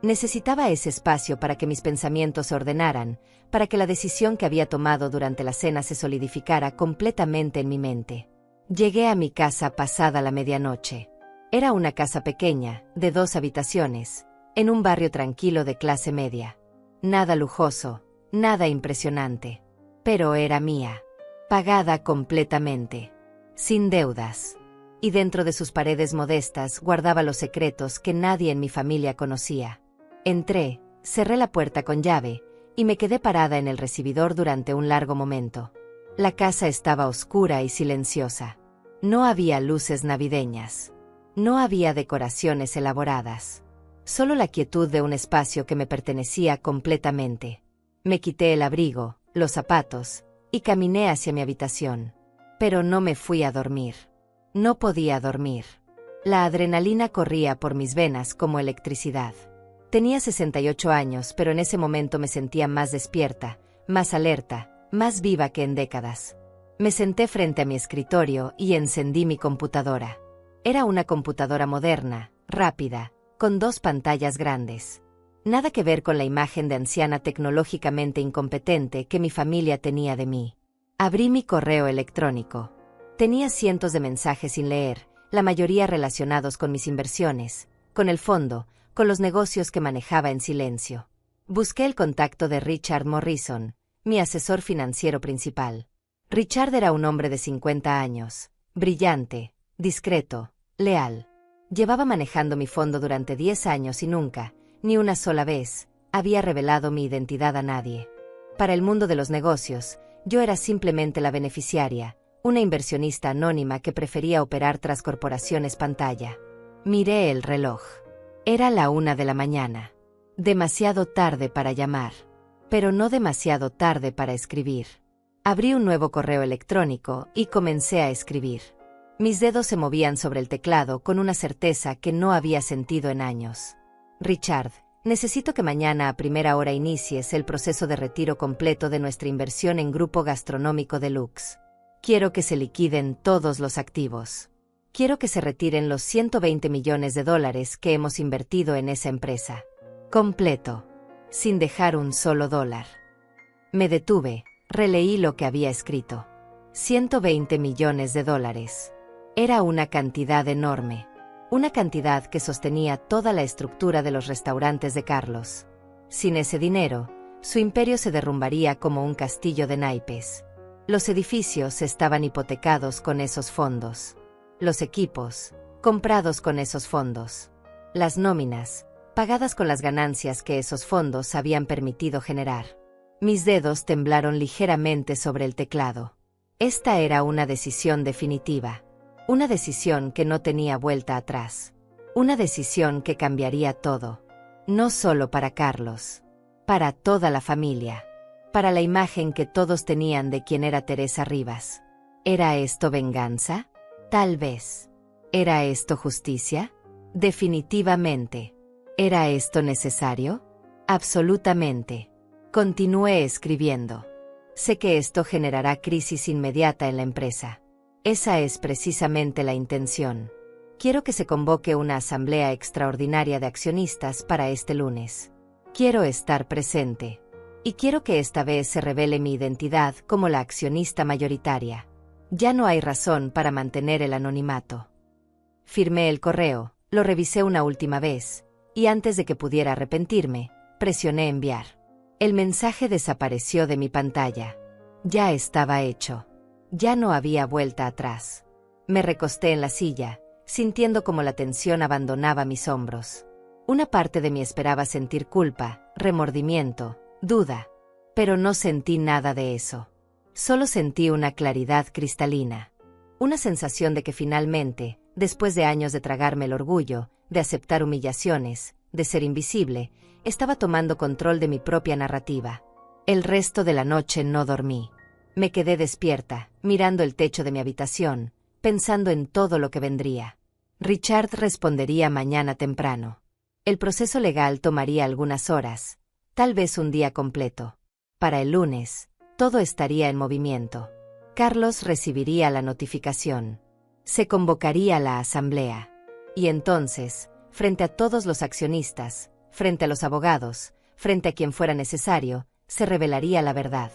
Necesitaba ese espacio para que mis pensamientos se ordenaran, para que la decisión que había tomado durante la cena se solidificara completamente en mi mente. Llegué a mi casa pasada la medianoche. Era una casa pequeña, de 2 habitaciones, en un barrio tranquilo de clase media. Nada lujoso, nada impresionante. Pero era mía. Pagada completamente. Sin deudas. Y dentro de sus paredes modestas guardaba los secretos que nadie en mi familia conocía. Entré, cerré la puerta con llave, y me quedé parada en el recibidor durante un largo momento. La casa estaba oscura y silenciosa. No había luces navideñas. No había decoraciones elaboradas. Solo la quietud de un espacio que me pertenecía completamente. Me quité el abrigo, los zapatos, y caminé hacia mi habitación. Pero no me fui a dormir. No podía dormir. La adrenalina corría por mis venas como electricidad. Tenía 68 años, pero en ese momento me sentía más despierta, más alerta, más viva que en décadas. Me senté frente a mi escritorio y encendí mi computadora. Era una computadora moderna, rápida, con 2 pantallas grandes. Nada que ver con la imagen de anciana tecnológicamente incompetente que mi familia tenía de mí. Abrí mi correo electrónico. Tenía cientos de mensajes sin leer, la mayoría relacionados con mis inversiones, con el fondo, con los negocios que manejaba en silencio. Busqué el contacto de Richard Morrison, mi asesor financiero principal. Richard era un hombre de 50 años, brillante, discreto, leal. Llevaba manejando mi fondo durante 10 años y nunca, ni una sola vez, había revelado mi identidad a nadie. Para el mundo de los negocios, yo era simplemente la beneficiaria, una inversionista anónima que prefería operar tras corporaciones pantalla. Miré el reloj. Era la 1 de la mañana. Demasiado tarde para llamar, pero no demasiado tarde para escribir. Abrí un nuevo correo electrónico y comencé a escribir. Mis dedos se movían sobre el teclado con una certeza que no había sentido en años. Richard, necesito que mañana a primera hora inicies el proceso de retiro completo de nuestra inversión en Grupo Gastronómico Deluxe. Quiero que se liquiden todos los activos. Quiero que se retiren los $120 millones que hemos invertido en esa empresa. Completo. Sin dejar un solo dólar. Me detuve, releí lo que había escrito. $120 millones. Era una cantidad enorme. Una cantidad que sostenía toda la estructura de los restaurantes de Carlos. Sin ese dinero, su imperio se derrumbaría como un castillo de naipes. Los edificios estaban hipotecados con esos fondos. Los equipos, comprados con esos fondos. Las nóminas, pagadas con las ganancias que esos fondos habían permitido generar. Mis dedos temblaron ligeramente sobre el teclado. Esta era una decisión definitiva. Una decisión que no tenía vuelta atrás. Una decisión que cambiaría todo. No solo para Carlos. Para toda la familia. Para la imagen que todos tenían de quién era Teresa Rivas. ¿Era esto venganza? Tal vez. ¿Era esto justicia? Definitivamente. ¿Era esto necesario? Absolutamente. Continué escribiendo. Sé que esto generará crisis inmediata en la empresa. Esa es precisamente la intención. Quiero que se convoque una asamblea extraordinaria de accionistas para este lunes. Quiero estar presente. Y quiero que esta vez se revele mi identidad como la accionista mayoritaria. Ya no hay razón para mantener el anonimato. Firmé el correo, lo revisé una última vez, y antes de que pudiera arrepentirme, presioné enviar. El mensaje desapareció de mi pantalla. Ya estaba hecho. Ya no había vuelta atrás. Me recosté en la silla, sintiendo como la tensión abandonaba mis hombros. Una parte de mí esperaba sentir culpa, remordimiento, duda. Pero no sentí nada de eso. Solo sentí una claridad cristalina. Una sensación de que finalmente, después de años de tragarme el orgullo, de aceptar humillaciones, de ser invisible, estaba tomando control de mi propia narrativa. El resto de la noche no dormí. Me quedé despierta, mirando el techo de mi habitación, pensando en todo lo que vendría. Richard respondería mañana temprano. El proceso legal tomaría algunas horas, tal vez un día completo. Para el lunes, todo estaría en movimiento. Carlos recibiría la notificación. Se convocaría la asamblea. Y entonces, frente a todos los accionistas, frente a los abogados, frente a quien fuera necesario, se revelaría la verdad.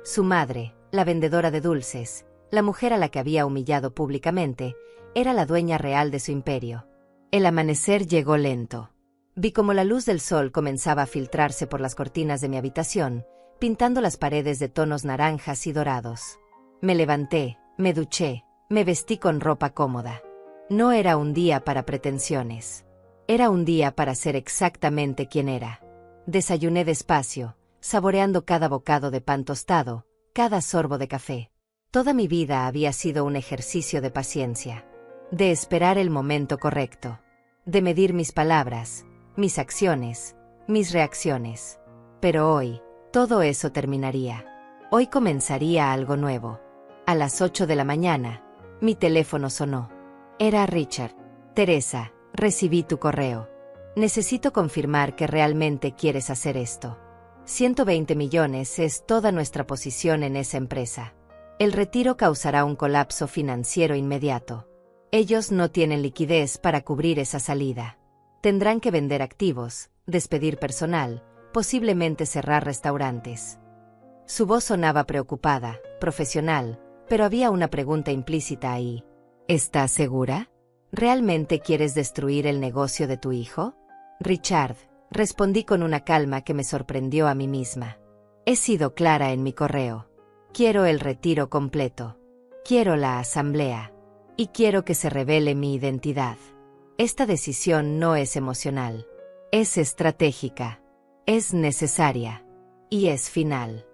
Su madre, la vendedora de dulces, la mujer a la que había humillado públicamente, era la dueña real de su imperio. El amanecer llegó lento. Vi cómo la luz del sol comenzaba a filtrarse por las cortinas de mi habitación, pintando las paredes de tonos naranjas y dorados. Me levanté, me duché, me vestí con ropa cómoda. No era un día para pretensiones. Era un día para ser exactamente quien era. Desayuné despacio, saboreando cada bocado de pan tostado, cada sorbo de café. Toda mi vida había sido un ejercicio de paciencia, de esperar el momento correcto, de medir mis palabras, mis acciones, mis reacciones. Pero hoy, Todo eso terminaría. Hoy comenzaría algo nuevo. A las 8 de la mañana, mi teléfono sonó. Era Richard. Teresa, recibí tu correo. Necesito confirmar que realmente quieres hacer esto. 120 millones es toda nuestra posición en esa empresa. El retiro causará un colapso financiero inmediato. Ellos no tienen liquidez para cubrir esa salida. Tendrán que vender activos, despedir personal, posiblemente cerrar restaurantes. Su voz sonaba preocupada, profesional, pero había una pregunta implícita ahí. ¿Estás segura? ¿Realmente quieres destruir el negocio de tu hijo? Richard, respondí con una calma que me sorprendió a mí misma. He sido clara en mi correo. Quiero el retiro completo. Quiero la asamblea. Y quiero que se revele mi identidad. Esta decisión no es emocional. Es estratégica. Es necesaria. Y es final.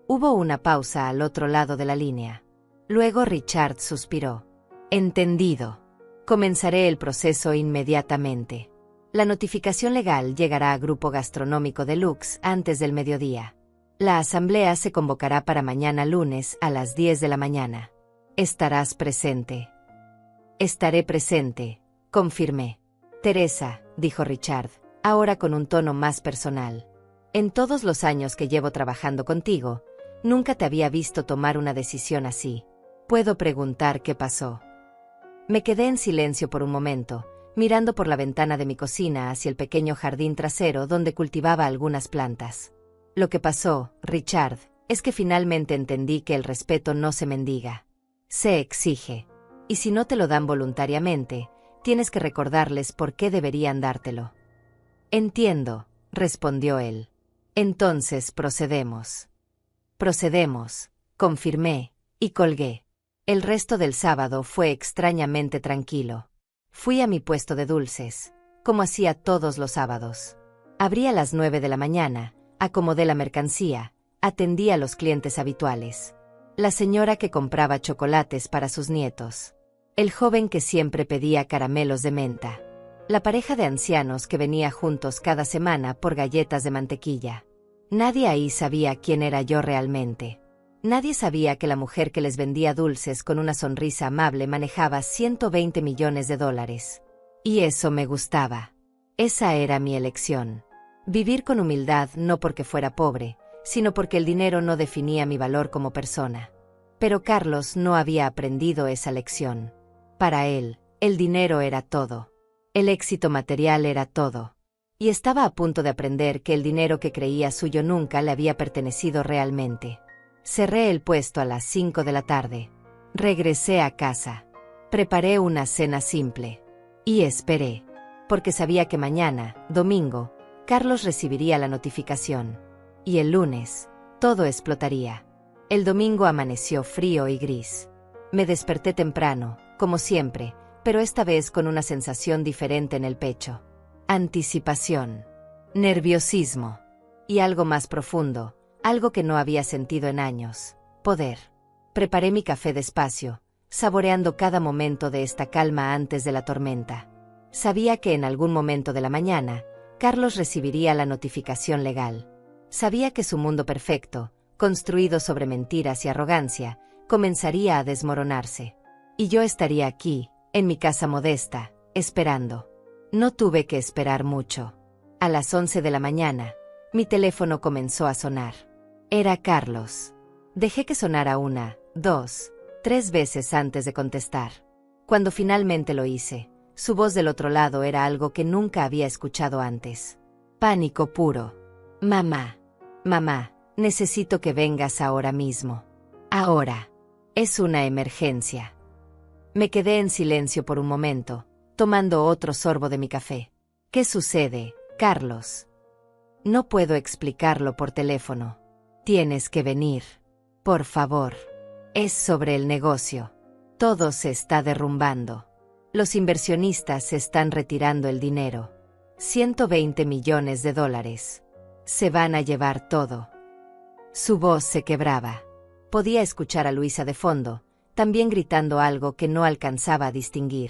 Hubo una pausa al otro lado de la línea. Luego Richard suspiró. Entendido. Comenzaré el proceso inmediatamente. La notificación legal llegará a Grupo Gastronómico Deluxe antes del mediodía. La asamblea se convocará para mañana lunes a las 10 de la mañana. ¿Estarás presente? Estaré presente, confirmé. Teresa, dijo Richard, ahora con un tono más personal. En todos los años que llevo trabajando contigo, nunca te había visto tomar una decisión así. ¿Puedo preguntar qué pasó? Me quedé en silencio por un momento, mirando por la ventana de mi cocina hacia el pequeño jardín trasero donde cultivaba algunas plantas. Lo que pasó, Richard, es que finalmente entendí que el respeto no se mendiga. Se exige. Y si no te lo dan voluntariamente, tienes que recordarles por qué deberían dártelo. Entiendo, respondió él. Entonces procedemos. Procedemos, confirmé, y colgué. El resto del sábado fue extrañamente tranquilo. Fui a mi puesto de dulces, como hacía todos los sábados. Abrí a las 9 de la mañana, acomodé la mercancía, atendí a los clientes habituales. La señora que compraba chocolates para sus nietos. El joven que siempre pedía caramelos de menta. La pareja de ancianos que venía juntos cada semana por galletas de mantequilla. Nadie ahí sabía quién era yo realmente. Nadie sabía que la mujer que les vendía dulces con una sonrisa amable manejaba 120 millones de dólares. Y eso me gustaba. Esa era mi elección. Vivir con humildad no porque fuera pobre, sino porque el dinero no definía mi valor como persona. Pero Carlos no había aprendido esa lección. Para él, el dinero era todo. El éxito material era todo. Y estaba a punto de aprender que el dinero que creía suyo nunca le había pertenecido realmente. Cerré el puesto a las 5 de la tarde. Regresé a casa. Preparé una cena simple. Y esperé. Porque sabía que mañana, domingo, Carlos recibiría la notificación. Y el lunes, todo explotaría. El domingo amaneció frío y gris. Me desperté temprano, como siempre, pero esta vez con una sensación diferente en el pecho. Anticipación. Nerviosismo. Y algo más profundo. Algo que no había sentido en años. Poder. Preparé mi café despacio, saboreando cada momento de esta calma antes de la tormenta. Sabía que en algún momento de la mañana, Carlos recibiría la notificación legal. Sabía que su mundo perfecto, construido sobre mentiras y arrogancia, comenzaría a desmoronarse. Y yo estaría aquí, en mi casa modesta, esperando. No tuve que esperar mucho. A las 11 de la mañana, mi teléfono comenzó a sonar. Era Carlos. Dejé que sonara 1, 2, 3 veces antes de contestar. Cuando finalmente lo hice, su voz del otro lado era algo que nunca había escuchado antes. Pánico puro. Mamá. Mamá, necesito que vengas ahora mismo. Ahora. Es una emergencia. Me quedé en silencio por un momento, tomando otro sorbo de mi café. ¿Qué sucede, Carlos? No puedo explicarlo por teléfono. Tienes que venir. Por favor. Es sobre el negocio. Todo se está derrumbando. Los inversionistas se están retirando el dinero. 120 millones de dólares. Se van a llevar todo. Su voz se quebraba. Podía escuchar a Luisa de fondo, también gritando algo que no alcanzaba a distinguir.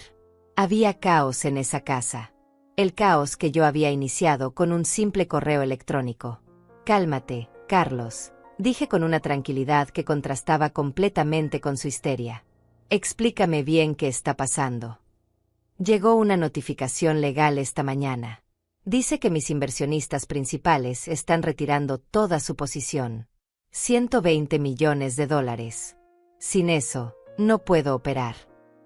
Había caos en esa casa. El caos que yo había iniciado con un simple correo electrónico. Cálmate, Carlos, dije con una tranquilidad que contrastaba completamente con su histeria. Explícame bien qué está pasando. Llegó una notificación legal esta mañana. Dice que mis inversionistas principales están retirando toda su posición. $120 millones. Sin eso, no puedo operar.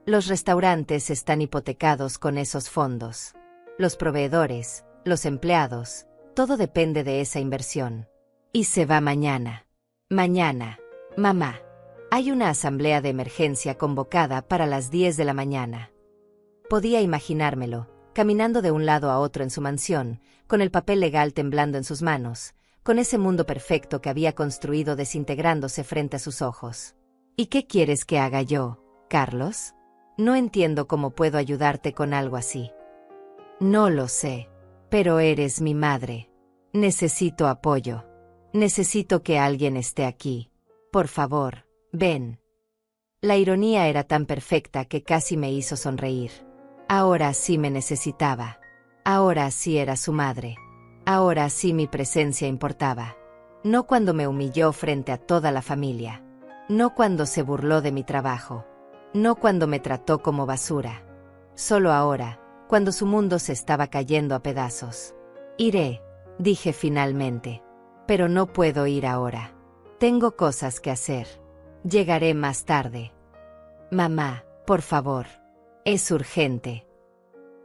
Los restaurantes están hipotecados con esos fondos. Los proveedores, los empleados, todo depende de esa inversión. Y se va mañana. Mañana, mamá. Hay una asamblea de emergencia convocada para las 10 de la mañana. Podía imaginármelo, caminando de un lado a otro en su mansión, con el papel legal temblando en sus manos, con ese mundo perfecto que había construido desintegrándose frente a sus ojos. ¿Y qué quieres que haga yo, Carlos? No entiendo cómo puedo ayudarte con algo así. No lo sé, pero eres mi madre. Necesito apoyo. Necesito que alguien esté aquí. Por favor, ven. La ironía era tan perfecta que casi me hizo sonreír. Ahora sí me necesitaba. Ahora sí era su madre. Ahora sí mi presencia importaba. No cuando me humilló frente a toda la familia. No cuando se burló de mi trabajo. No cuando me trató como basura. Solo ahora, cuando su mundo se estaba cayendo a pedazos. Iré, dije finalmente. Pero no puedo ir ahora. Tengo cosas que hacer. Llegaré más tarde. Mamá, por favor. Es urgente.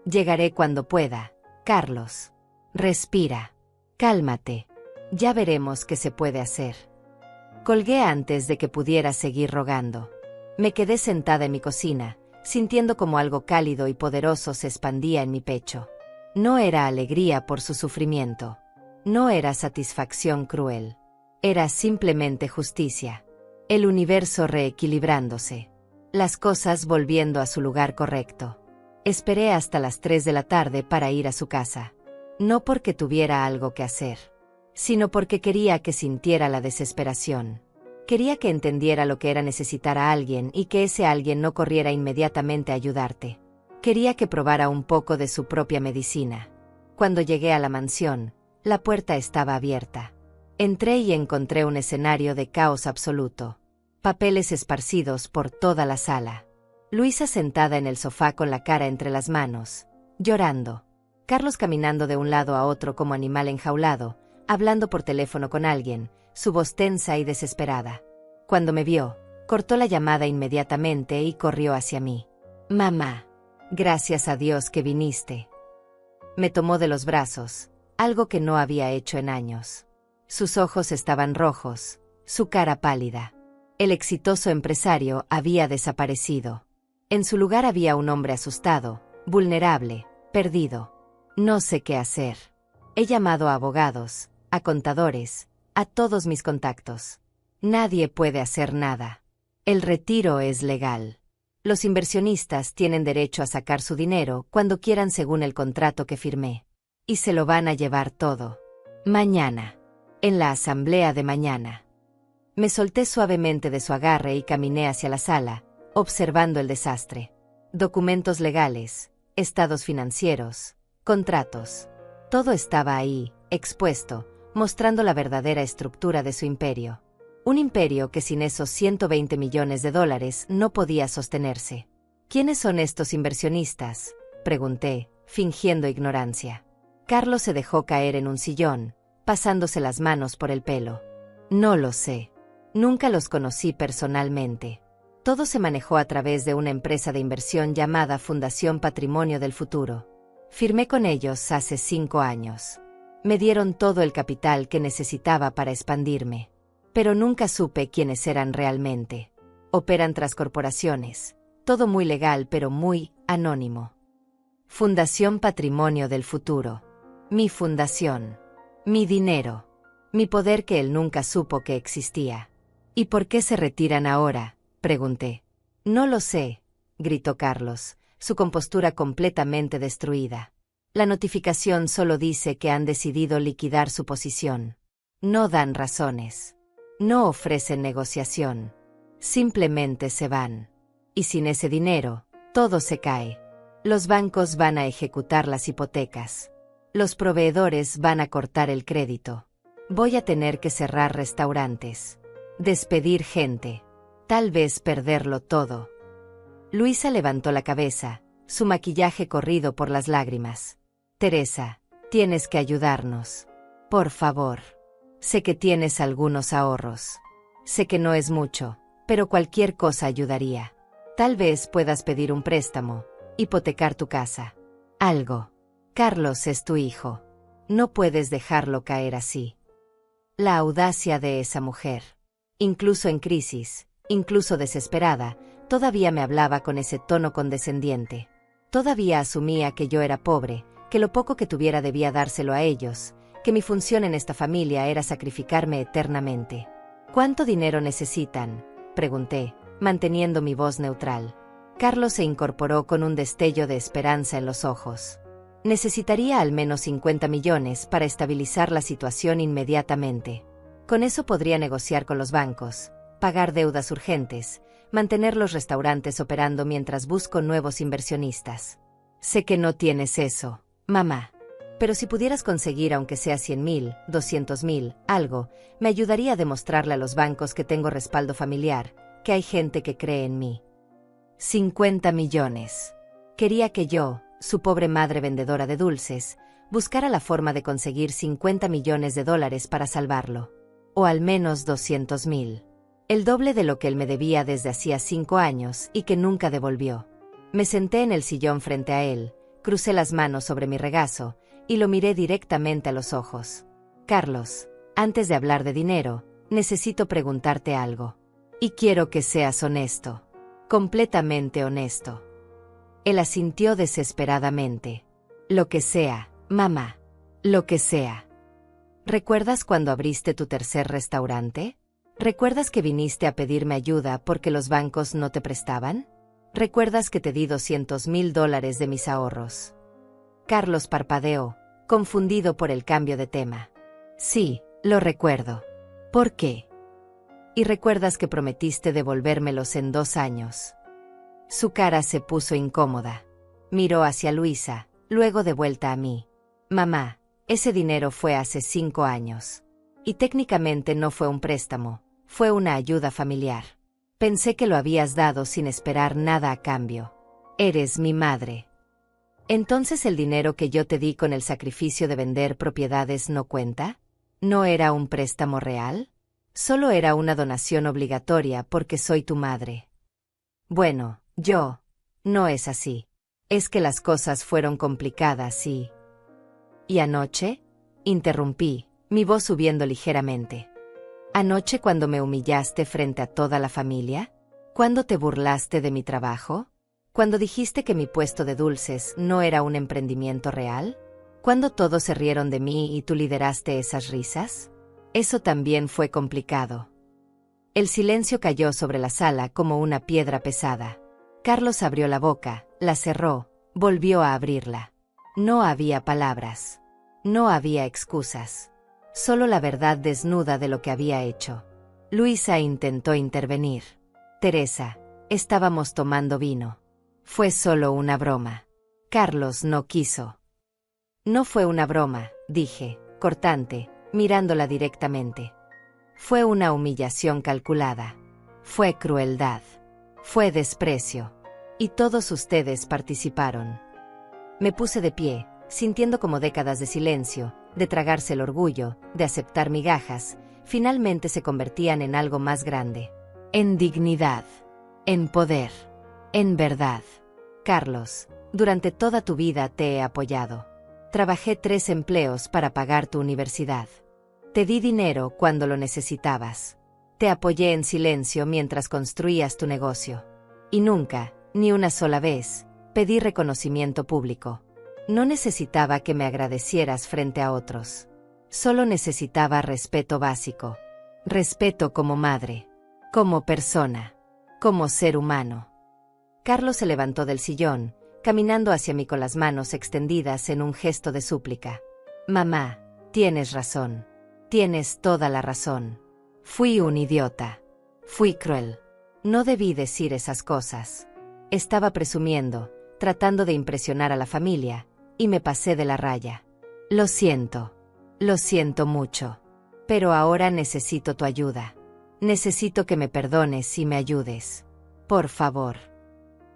Llegaré cuando pueda, Carlos. Respira. Cálmate. Ya veremos qué se puede hacer. Colgué antes de que pudiera seguir rogando. Me quedé sentada en mi cocina, sintiendo como algo cálido y poderoso se expandía en mi pecho. No era alegría por su sufrimiento. No era satisfacción cruel. Era simplemente justicia. El universo reequilibrándose. Las cosas volviendo a su lugar correcto. Esperé hasta las 3 de la tarde para ir a su casa. No porque tuviera algo que hacer, sino porque quería que sintiera la desesperación. Quería que entendiera lo que era necesitar a alguien y que ese alguien no corriera inmediatamente a ayudarte. Quería que probara un poco de su propia medicina. Cuando llegué a la mansión, la puerta estaba abierta. Entré y encontré un escenario de caos absoluto. Papeles esparcidos por toda la sala. Luisa sentada en el sofá con la cara entre las manos, llorando. Carlos caminando de un lado a otro como animal enjaulado, hablando por teléfono con alguien, su voz tensa y desesperada. Cuando me vio, cortó la llamada inmediatamente y corrió hacia mí. Mamá, gracias a Dios que viniste. Me tomó de los brazos, algo que no había hecho en años. Sus ojos estaban rojos, su cara pálida. El exitoso empresario había desaparecido. En su lugar había un hombre asustado, vulnerable, perdido. No sé qué hacer. He llamado a abogados, a contadores, a todos mis contactos. Nadie puede hacer nada. El retiro es legal. Los inversionistas tienen derecho a sacar su dinero cuando quieran según el contrato que firmé. Y se lo van a llevar todo. Mañana. En la asamblea de mañana. Me solté suavemente de su agarre y caminé hacia la sala, observando el desastre. Documentos legales, estados financieros, contratos. Todo estaba ahí, expuesto, mostrando la verdadera estructura de su imperio. Un imperio que sin esos $120 millones no podía sostenerse. ¿Quiénes son estos inversionistas?, pregunté, fingiendo ignorancia. Carlos se dejó caer en un sillón, pasándose las manos por el pelo. No lo sé. Nunca los conocí personalmente. Todo se manejó a través de una empresa de inversión llamada Fundación Patrimonio del Futuro. Firmé con ellos hace 5 años. Me dieron todo el capital que necesitaba para expandirme. Pero nunca supe quiénes eran realmente. Operan tras corporaciones. Todo muy legal pero muy anónimo. Fundación Patrimonio del Futuro. Mi fundación. Mi dinero. Mi poder que él nunca supo que existía. ¿Y por qué se retiran ahora?, pregunté. No lo sé, gritó Carlos, su compostura completamente destruida. La notificación solo dice que han decidido liquidar su posición. No dan razones. No ofrecen negociación. Simplemente se van. Y sin ese dinero, todo se cae. Los bancos van a ejecutar las hipotecas. Los proveedores van a cortar el crédito. Voy a tener que cerrar restaurantes, despedir gente, tal vez perderlo todo. Luisa levantó la cabeza, su maquillaje corrido por las lágrimas. Teresa, tienes que ayudarnos. Por favor. Sé que tienes algunos ahorros. Sé que no es mucho, pero cualquier cosa ayudaría. Tal vez puedas pedir un préstamo, hipotecar tu casa. Algo. Carlos es tu hijo. No puedes dejarlo caer así. La audacia de esa mujer. Incluso en crisis, incluso desesperada, todavía me hablaba con ese tono condescendiente. Todavía asumía que yo era pobre, que lo poco que tuviera debía dárselo a ellos, que mi función en esta familia era sacrificarme eternamente. ¿Cuánto dinero necesitan?, pregunté, manteniendo mi voz neutral. Carlos se incorporó con un destello de esperanza en los ojos. Necesitaría al menos 50 millones para estabilizar la situación inmediatamente. Con eso podría negociar con los bancos, pagar deudas urgentes, mantener los restaurantes operando mientras busco nuevos inversionistas. Sé que no tienes eso, mamá. Pero si pudieras conseguir aunque sea 100.000, 200.000, algo, me ayudaría a demostrarle a los bancos que tengo respaldo familiar, que hay gente que cree en mí. 50 millones. Quería que yo, su pobre madre vendedora de dulces, buscara la forma de conseguir 50 millones de dólares para salvarlo. O al menos 200.000. El doble de lo que él me debía desde hacía 5 años y que nunca devolvió. Me senté en el sillón frente a él, crucé las manos sobre mi regazo, y lo miré directamente a los ojos. Carlos, antes de hablar de dinero, necesito preguntarte algo. Y quiero que seas honesto. Completamente honesto. Él asintió desesperadamente. Lo que sea, mamá. Lo que sea. ¿Recuerdas cuando abriste tu tercer restaurante? ¿Recuerdas que viniste a pedirme ayuda porque los bancos no te prestaban? ¿Recuerdas que te di $200.000 de mis ahorros? Carlos parpadeó, confundido por el cambio de tema. Sí, lo recuerdo. ¿Por qué? ¿Y recuerdas que prometiste devolvérmelos en 2 años? Su cara se puso incómoda. Miró hacia Luisa, luego de vuelta a mí. Mamá, ese dinero fue hace 5 años. Y técnicamente no fue un préstamo, fue una ayuda familiar. Pensé que lo habías dado sin esperar nada a cambio. Eres mi madre. ¿Entonces el dinero que yo te di con el sacrificio de vender propiedades no cuenta? ¿No era un préstamo real? Solo era una donación obligatoria porque soy tu madre. Bueno, no es así. Es que las cosas fueron complicadas y... ¿Y anoche? Interrumpí, mi voz subiendo ligeramente. ¿Anoche cuando me humillaste frente a toda la familia? ¿Cuándo te burlaste de mi trabajo? ¿Cuando dijiste que mi puesto de dulces no era un emprendimiento real? ¿Cuándo todos se rieron de mí y tú lideraste esas risas? Eso también fue complicado. El silencio cayó sobre la sala como una piedra pesada. Carlos abrió la boca, la cerró, volvió a abrirla. No había palabras. No había excusas. Solo la verdad desnuda de lo que había hecho. Luisa intentó intervenir. Teresa, estábamos tomando vino. Fue solo una broma. Carlos no quiso. No fue una broma, dije, cortante, mirándola directamente. Fue una humillación calculada. Fue crueldad. Fue desprecio. Y todos ustedes participaron. Me puse de pie, sintiendo como décadas de silencio, de tragarse el orgullo, de aceptar migajas, finalmente se convertían en algo más grande. En dignidad. En poder. En verdad. Carlos, durante toda tu vida te he apoyado. Trabajé 3 empleos para pagar tu universidad. Te di dinero cuando lo necesitabas. Te apoyé en silencio mientras construías tu negocio. Y nunca, ni una sola vez, pedí reconocimiento público. No necesitaba que me agradecieras frente a otros. Solo necesitaba respeto básico. Respeto como madre. Como persona. Como ser humano. Carlos se levantó del sillón, caminando hacia mí con las manos extendidas en un gesto de súplica. Mamá, tienes razón. Tienes toda la razón. Fui un idiota. Fui cruel. No debí decir esas cosas. Estaba presumiendo, tratando de impresionar a la familia, y me pasé de la raya. Lo siento. Lo siento mucho. Pero ahora necesito tu ayuda. Necesito que me perdones y me ayudes. Por favor.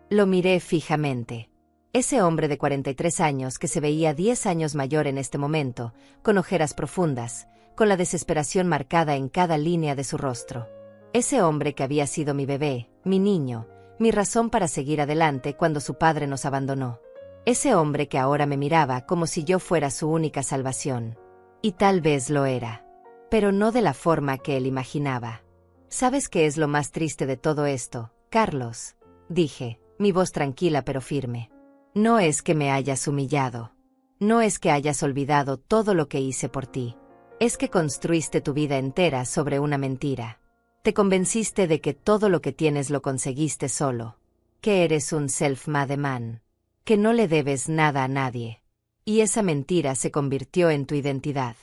Lo miré fijamente. Ese hombre de 43 años que se veía 10 años mayor en este momento, con ojeras profundas, con la desesperación marcada en cada línea de su rostro. Ese hombre que había sido mi bebé, mi niño, mi razón para seguir adelante cuando su padre nos abandonó. Ese hombre que ahora me miraba como si yo fuera su única salvación. Y tal vez lo era. Pero no de la forma que él imaginaba. ¿Sabes qué es lo más triste de todo esto, Carlos? Dije, mi voz tranquila pero firme. No es que me hayas humillado. No es que hayas olvidado todo lo que hice por ti. Es que construiste tu vida entera sobre una mentira. Te convenciste de que todo lo que tienes lo conseguiste solo. Que eres un self-made man. Que no le debes nada a nadie. Y esa mentira se convirtió en tu identidad.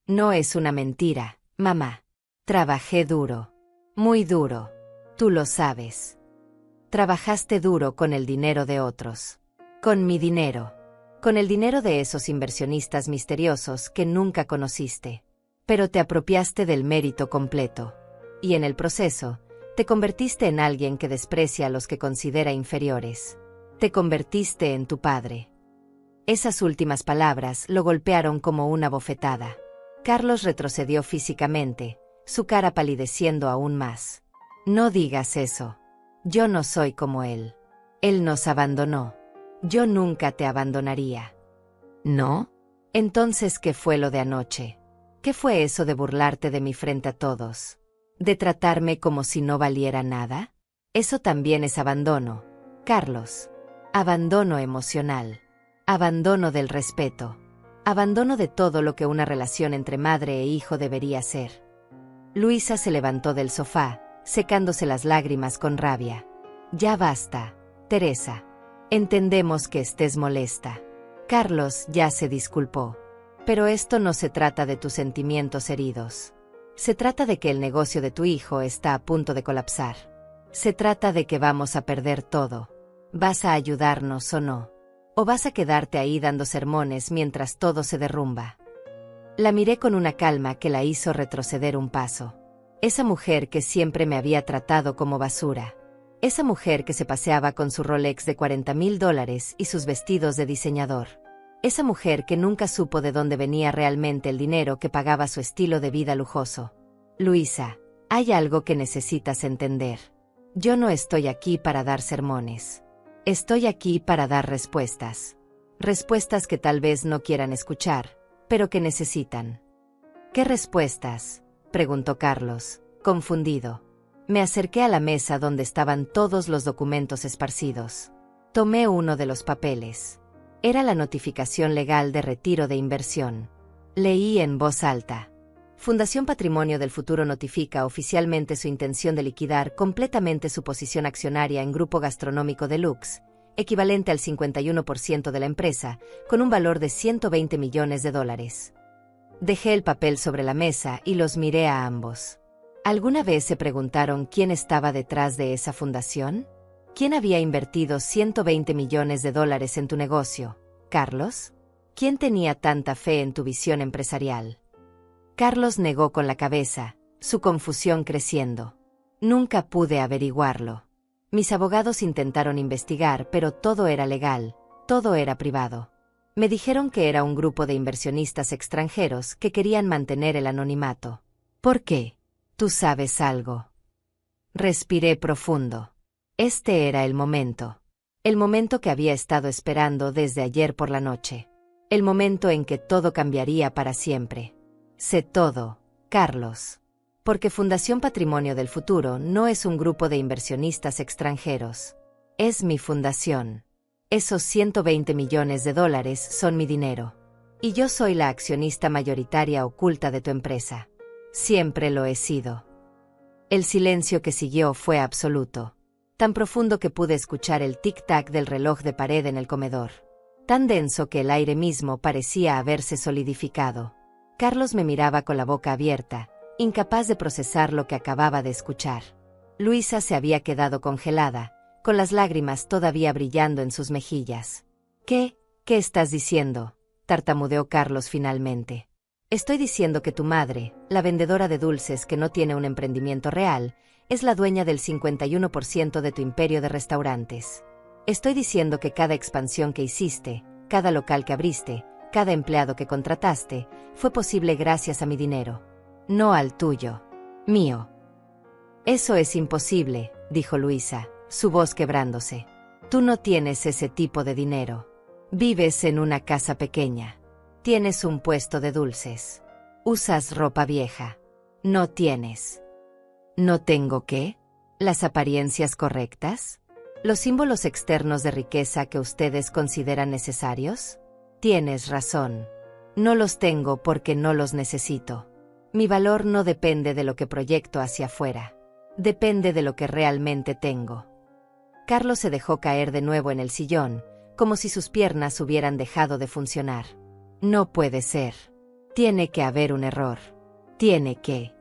No es una mentira, mamá. Trabajé duro. Muy duro. Tú lo sabes. Trabajaste duro con el dinero de otros. Con mi dinero. Con el dinero de esos inversionistas misteriosos que nunca conociste. Pero te apropiaste del mérito completo. Y en el proceso, te convertiste en alguien que desprecia a los que considera inferiores. Te convertiste en tu padre. Esas últimas palabras lo golpearon como una bofetada. Carlos retrocedió físicamente, su cara palideciendo aún más. No digas eso. Yo no soy como él. Él nos abandonó. Yo nunca te abandonaría. ¿No? Entonces, ¿qué fue lo de anoche? ¿Qué fue eso de burlarte de mí frente a todos? ¿De tratarme como si no valiera nada? Eso también es abandono, Carlos. Abandono emocional. Abandono del respeto. Abandono de todo lo que una relación entre madre e hijo debería ser. Luisa se levantó del sofá, secándose las lágrimas con rabia. Ya basta, Teresa. Entendemos que estés molesta. Carlos ya se disculpó. Pero esto no se trata de tus sentimientos heridos. Se trata de que el negocio de tu hijo está a punto de colapsar. Se trata de que vamos a perder todo. ¿Vas a ayudarnos o no? ¿O vas a quedarte ahí dando sermones mientras todo se derrumba? La miré con una calma que la hizo retroceder un paso. Esa mujer que siempre me había tratado como basura. Esa mujer que se paseaba con su Rolex de $40,000 y sus vestidos de diseñador. Esa mujer que nunca supo de dónde venía realmente el dinero que pagaba su estilo de vida lujoso. Luisa, hay algo que necesitas entender. Yo no estoy aquí para dar sermones. Estoy aquí para dar respuestas. Respuestas que tal vez no quieran escuchar, pero que necesitan. ¿Qué respuestas?, preguntó Carlos, confundido. Me acerqué a la mesa donde estaban todos los documentos esparcidos. Tomé uno de los papeles. Era la notificación legal de retiro de inversión. Leí en voz alta. Fundación Patrimonio del Futuro notifica oficialmente su intención de liquidar completamente su posición accionaria en Grupo Gastronómico Deluxe, equivalente al 51% de la empresa, con un valor de $120 millones. Dejé el papel sobre la mesa y los miré a ambos. ¿Alguna vez se preguntaron quién estaba detrás de esa fundación? ¿Quién había invertido $120 millones en tu negocio, Carlos? ¿Quién tenía tanta fe en tu visión empresarial? Carlos negó con la cabeza, su confusión creciendo. Nunca pude averiguarlo. Mis abogados intentaron investigar, pero todo era legal, todo era privado. Me dijeron que era un grupo de inversionistas extranjeros que querían mantener el anonimato. ¿Por qué? ¿Tú sabes algo? Respiré profundo. Este era el momento. El momento que había estado esperando desde ayer por la noche. El momento en que todo cambiaría para siempre. Sé todo, Carlos. Porque Fundación Patrimonio del Futuro no es un grupo de inversionistas extranjeros. Es mi fundación. Esos $120 millones son mi dinero. Y yo soy la accionista mayoritaria oculta de tu empresa. Siempre lo he sido. El silencio que siguió fue absoluto. Tan profundo que pude escuchar el tic-tac del reloj de pared en el comedor. Tan denso que el aire mismo parecía haberse solidificado. Carlos me miraba con la boca abierta, incapaz de procesar lo que acababa de escuchar. Luisa se había quedado congelada, con las lágrimas todavía brillando en sus mejillas. ¿Qué estás diciendo?, tartamudeó Carlos finalmente. Estoy diciendo que tu madre, la vendedora de dulces que no tiene un emprendimiento real, es la dueña del 51% de tu imperio de restaurantes. Estoy diciendo que cada expansión que hiciste, cada local que abriste, cada empleado que contrataste, fue posible gracias a mi dinero. No al tuyo. Mío. Eso es imposible, dijo Luisa, su voz quebrándose. Tú no tienes ese tipo de dinero. Vives en una casa pequeña. Tienes un puesto de dulces. Usas ropa vieja. No tienes. ¿No tengo qué? ¿Las apariencias correctas? ¿Los símbolos externos de riqueza que ustedes consideran necesarios? Tienes razón. No los tengo porque no los necesito. Mi valor no depende de lo que proyecto hacia afuera. Depende de lo que realmente tengo. Carlos se dejó caer de nuevo en el sillón, como si sus piernas hubieran dejado de funcionar. No puede ser. Tiene que haber un error. Tiene que.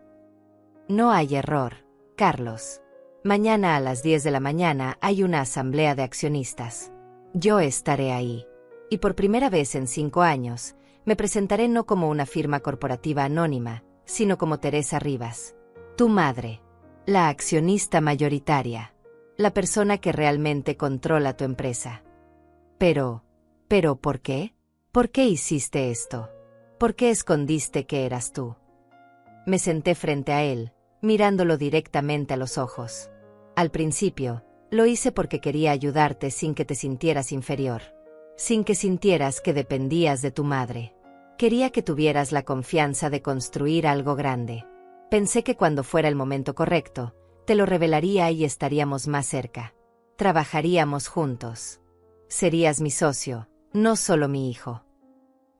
No hay error, Carlos. Mañana a las 10 de la mañana hay una asamblea de accionistas. Yo estaré ahí. Y por primera vez en 5 años, me presentaré no como una firma corporativa anónima, sino como Teresa Rivas. Tu madre. La accionista mayoritaria. La persona que realmente controla tu empresa. Pero, ¿por qué? ¿Por qué hiciste esto? ¿Por qué escondiste que eras tú? Me senté frente a él, mirándolo directamente a los ojos. Al principio, lo hice porque quería ayudarte sin que te sintieras inferior. Sin que sintieras que dependías de tu madre. Quería que tuvieras la confianza de construir algo grande. Pensé que cuando fuera el momento correcto, te lo revelaría y estaríamos más cerca. Trabajaríamos juntos. Serías mi socio, no solo mi hijo.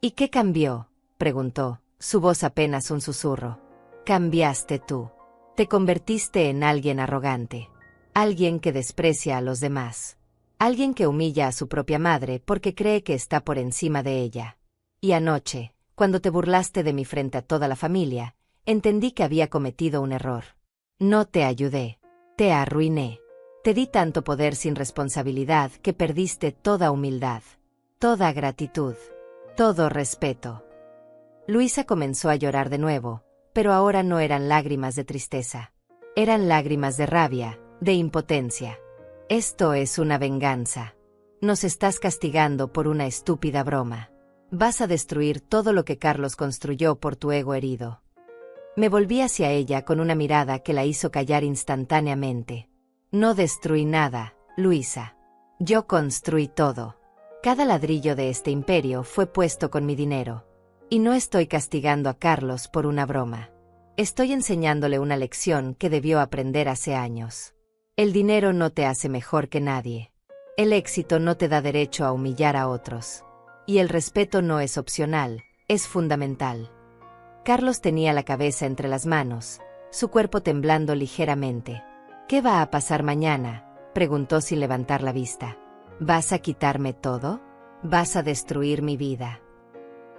¿Y qué cambió?, preguntó, su voz apenas un susurro. Cambiaste tú. Te convertiste en alguien arrogante. Alguien que desprecia a los demás. Alguien que humilla a su propia madre porque cree que está por encima de ella. Y anoche, cuando te burlaste de mí frente a toda la familia, entendí que había cometido un error. No te ayudé. Te arruiné. Te di tanto poder sin responsabilidad que perdiste toda humildad, toda gratitud, todo respeto. Luisa comenzó a llorar de nuevo, pero ahora no eran lágrimas de tristeza. Eran lágrimas de rabia, de impotencia. Esto es una venganza. Nos estás castigando por una estúpida broma. Vas a destruir todo lo que Carlos construyó por tu ego herido. Me volví hacia ella con una mirada que la hizo callar instantáneamente. No destruí nada, Luisa. Yo construí todo. Cada ladrillo de este imperio fue puesto con mi dinero. Y no estoy castigando a Carlos por una broma. Estoy enseñándole una lección que debió aprender hace años. El dinero no te hace mejor que nadie. El éxito no te da derecho a humillar a otros. Y el respeto no es opcional, es fundamental. Carlos tenía la cabeza entre las manos, su cuerpo temblando ligeramente. ¿Qué va a pasar mañana?, preguntó sin levantar la vista. ¿Vas a quitarme todo? ¿Vas a destruir mi vida?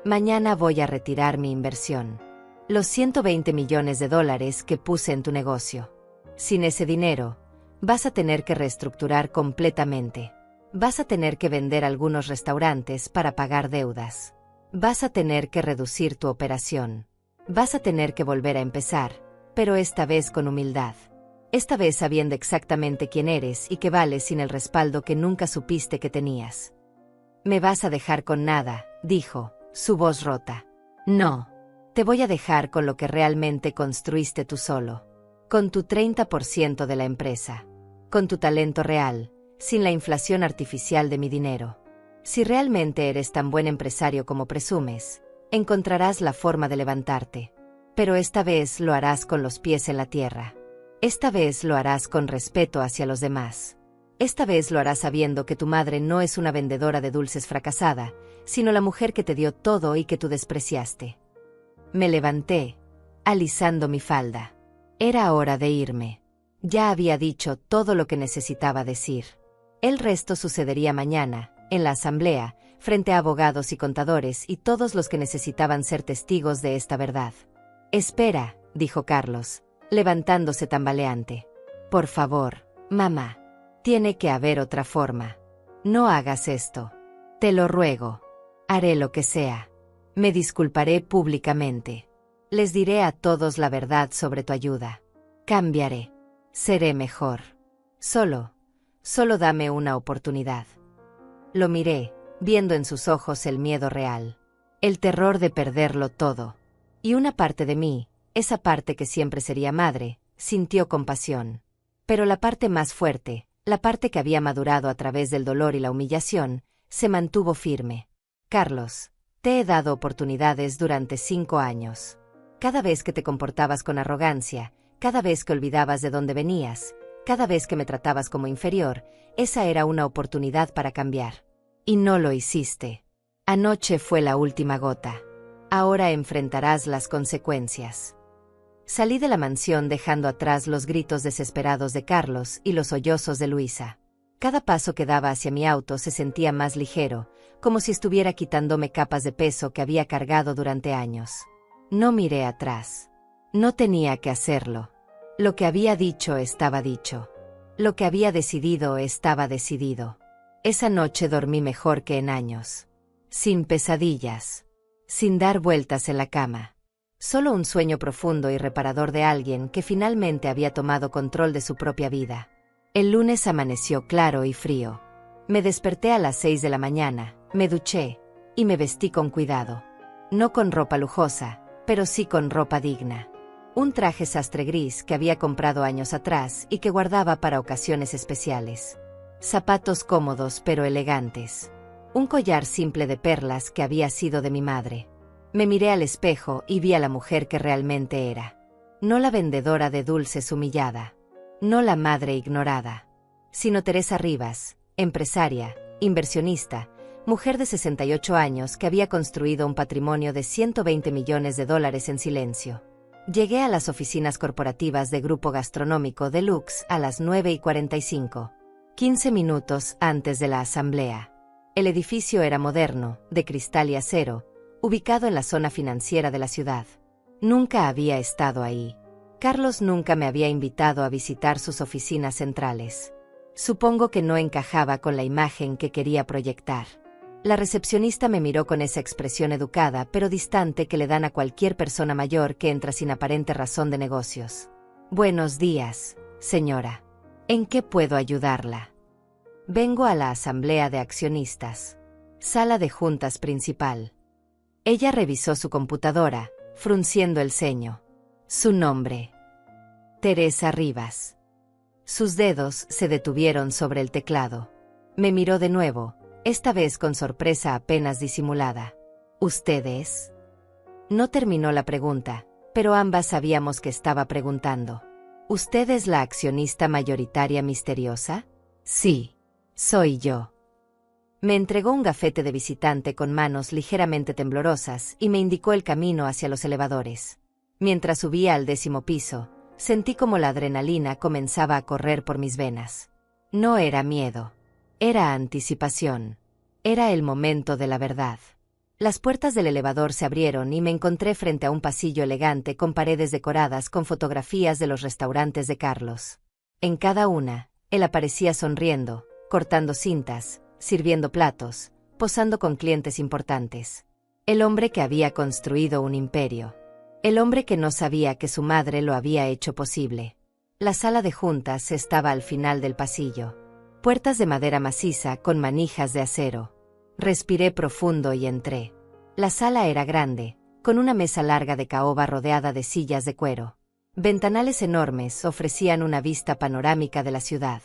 Mañana voy a retirar mi inversión. Los $120 millones que puse en tu negocio. Sin ese dinero, vas a tener que reestructurar completamente. Vas a tener que vender algunos restaurantes para pagar deudas. Vas a tener que reducir tu operación. Vas a tener que volver a empezar, pero esta vez con humildad. Esta vez sabiendo exactamente quién eres y que vales sin el respaldo que nunca supiste que tenías. Me vas a dejar con nada, dijo, su voz rota. No. Te voy a dejar con lo que realmente construiste tú solo. Con tu 30% de la empresa. Con tu talento real, sin la inflación artificial de mi dinero. Si realmente eres tan buen empresario como presumes, encontrarás la forma de levantarte. Pero esta vez lo harás con los pies en la tierra. Esta vez lo harás con respeto hacia los demás. Esta vez lo harás sabiendo que tu madre no es una vendedora de dulces fracasada, sino la mujer que te dio todo y que tú despreciaste. Me levanté, alisando mi falda. Era hora de irme. Ya había dicho todo lo que necesitaba decir. El resto sucedería mañana, en la asamblea, frente a abogados y contadores y todos los que necesitaban ser testigos de esta verdad. Espera, dijo Carlos, levantándose tambaleante. Por favor, mamá. Tiene que haber otra forma. No hagas esto. Te lo ruego. Haré lo que sea. Me disculparé públicamente. Les diré a todos la verdad sobre tu ayuda. Cambiaré. Seré mejor. Solo dame una oportunidad. Lo miré, viendo en sus ojos el miedo real, el terror de perderlo todo. Y una parte de mí, esa parte que siempre sería madre, sintió compasión. Pero la parte más fuerte, la parte que había madurado a través del dolor y la humillación, se mantuvo firme. Carlos, te he dado oportunidades durante 5 años. Cada vez que te comportabas con arrogancia, cada vez que olvidabas de dónde venías, cada vez que me tratabas como inferior, esa era una oportunidad para cambiar. Y no lo hiciste. Anoche fue la última gota. Ahora enfrentarás las consecuencias. Salí de la mansión dejando atrás los gritos desesperados de Carlos y los sollozos de Luisa. Cada paso que daba hacia mi auto se sentía más ligero, como si estuviera quitándome capas de peso que había cargado durante años. No miré atrás. No tenía que hacerlo. Lo que había dicho estaba dicho. Lo que había decidido estaba decidido. Esa noche dormí mejor que en años. Sin pesadillas. Sin dar vueltas en la cama. Solo un sueño profundo y reparador de alguien que finalmente había tomado control de su propia vida. El lunes amaneció claro y frío. Me desperté a las 6 de la mañana, me duché, y me vestí con cuidado. No con ropa lujosa, pero sí con ropa digna. Un traje sastre gris que había comprado años atrás y que guardaba para ocasiones especiales. Zapatos cómodos pero elegantes. Un collar simple de perlas que había sido de mi madre. Me miré al espejo y vi a la mujer que realmente era. No la vendedora de dulces humillada. No la madre ignorada. Sino Teresa Rivas, empresaria, inversionista, mujer de 68 años que había construido un patrimonio de $120 millones en silencio. Llegué a las oficinas corporativas de Grupo Gastronómico Deluxe a las 9:45, 15 minutos antes de la asamblea. El edificio era moderno, de cristal y acero, ubicado en la zona financiera de la ciudad. Nunca había estado ahí. Carlos nunca me había invitado a visitar sus oficinas centrales. Supongo que no encajaba con la imagen que quería proyectar. La recepcionista me miró con esa expresión educada pero distante que le dan a cualquier persona mayor que entra sin aparente razón de negocios. Buenos días, señora. ¿En qué puedo ayudarla? Vengo a la asamblea de accionistas. Sala de juntas principal. Ella revisó su computadora, frunciendo el ceño. Su nombre. Teresa Rivas. Sus dedos se detuvieron sobre el teclado. Me miró de nuevo, esta vez con sorpresa apenas disimulada. ¿Ustedes? No terminó la pregunta, pero ambas sabíamos que estaba preguntando. ¿Usted es la accionista mayoritaria misteriosa? Sí, soy yo. Me entregó un gafete de visitante con manos ligeramente temblorosas y me indicó el camino hacia los elevadores. Mientras subía al 10º piso, sentí como la adrenalina comenzaba a correr por mis venas. No era miedo. Era anticipación. Era el momento de la verdad. Las puertas del elevador se abrieron y me encontré frente a un pasillo elegante con paredes decoradas con fotografías de los restaurantes de Carlos. En cada una, él aparecía sonriendo, cortando cintas, sirviendo platos, posando con clientes importantes. El hombre que había construido un imperio. El hombre que no sabía que su madre lo había hecho posible. La sala de juntas estaba al final del pasillo. Puertas de madera maciza con manijas de acero. Respiré profundo y entré. La sala era grande, con una mesa larga de caoba rodeada de sillas de cuero. Ventanales enormes ofrecían una vista panorámica de la ciudad.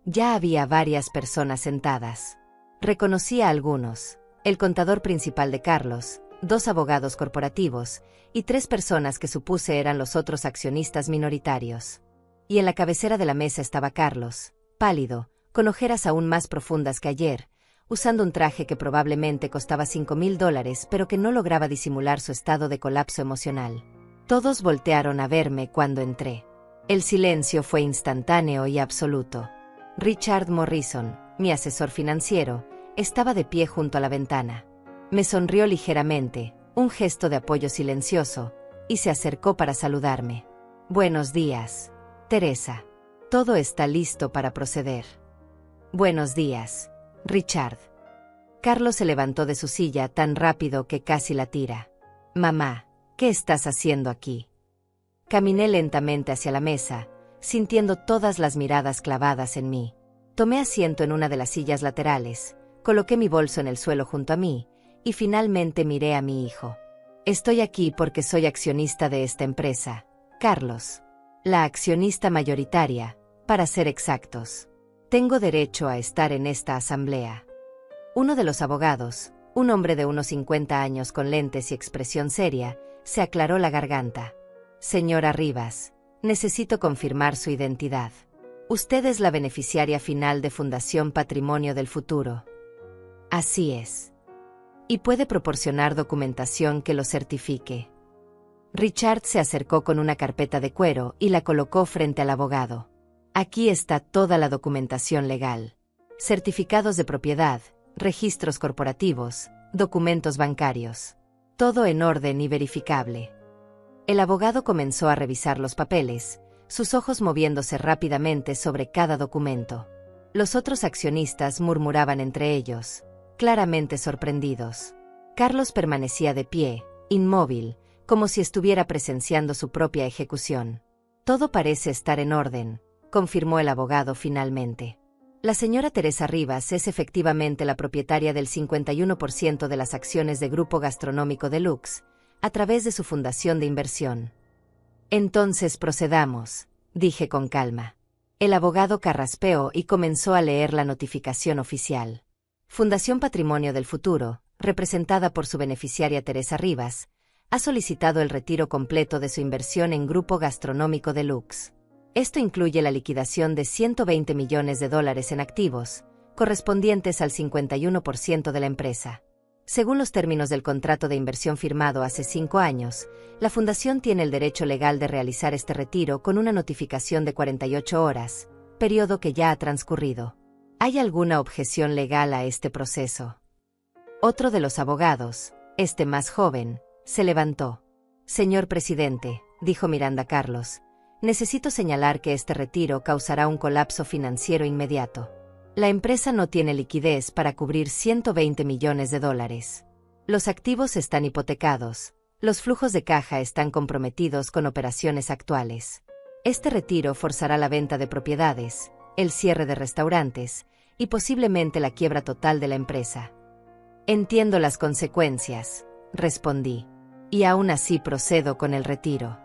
Ya había varias personas sentadas. Reconocí a algunos, el contador principal de Carlos, 2 abogados corporativos, y 3 personas que supuse eran los otros accionistas minoritarios. Y en la cabecera de la mesa estaba Carlos, pálido, con ojeras aún más profundas que ayer, usando un traje que probablemente costaba $5,000 pero que no lograba disimular su estado de colapso emocional. Todos voltearon a verme cuando entré. El silencio fue instantáneo y absoluto. Richard Morrison, mi asesor financiero, estaba de pie junto a la ventana. Me sonrió ligeramente, un gesto de apoyo silencioso, y se acercó para saludarme. Buenos días, Teresa. Todo está listo para proceder. Buenos días, Richard. Carlos se levantó de su silla tan rápido que casi la tira. Mamá, ¿qué estás haciendo aquí? Caminé lentamente hacia la mesa, sintiendo todas las miradas clavadas en mí. Tomé asiento en una de las sillas laterales, coloqué mi bolso en el suelo junto a mí, y finalmente miré a mi hijo. Estoy aquí porque soy accionista de esta empresa, Carlos. La accionista mayoritaria, para ser exactos. Tengo derecho a estar en esta asamblea. Uno de los abogados, un hombre de unos 50 años con lentes y expresión seria, se aclaró la garganta. Señora Rivas, necesito confirmar su identidad. Usted es la beneficiaria final de Fundación Patrimonio del Futuro. Así es. Y puede proporcionar documentación que lo certifique. Richard se acercó con una carpeta de cuero y la colocó frente al abogado. Aquí está toda la documentación legal. Certificados de propiedad, registros corporativos, documentos bancarios. Todo en orden y verificable. El abogado comenzó a revisar los papeles, sus ojos moviéndose rápidamente sobre cada documento. Los otros accionistas murmuraban entre ellos, claramente sorprendidos. Carlos permanecía de pie, inmóvil, como si estuviera presenciando su propia ejecución. Todo parece estar en orden, confirmó el abogado finalmente. La señora Teresa Rivas es efectivamente la propietaria del 51% de las acciones de Grupo Gastronómico Deluxe, a través de su fundación de inversión. Entonces procedamos, dije con calma. El abogado carraspeó y comenzó a leer la notificación oficial. Fundación Patrimonio del Futuro, representada por su beneficiaria Teresa Rivas, ha solicitado el retiro completo de su inversión en Grupo Gastronómico Deluxe. Esto incluye la liquidación de $120 millones en activos, correspondientes al 51% de la empresa. Según los términos del contrato de inversión firmado hace 5 años, la Fundación tiene el derecho legal de realizar este retiro con una notificación de 48 horas, periodo que ya ha transcurrido. ¿Hay alguna objeción legal a este proceso? Otro de los abogados, este más joven, se levantó. Señor presidente, dijo mirando a Carlos, necesito señalar que este retiro causará un colapso financiero inmediato. La empresa no tiene liquidez para cubrir $120 millones. Los activos están hipotecados, los flujos de caja están comprometidos con operaciones actuales. Este retiro forzará la venta de propiedades, el cierre de restaurantes y posiblemente la quiebra total de la empresa. Entiendo las consecuencias, respondí, y aún así procedo con el retiro.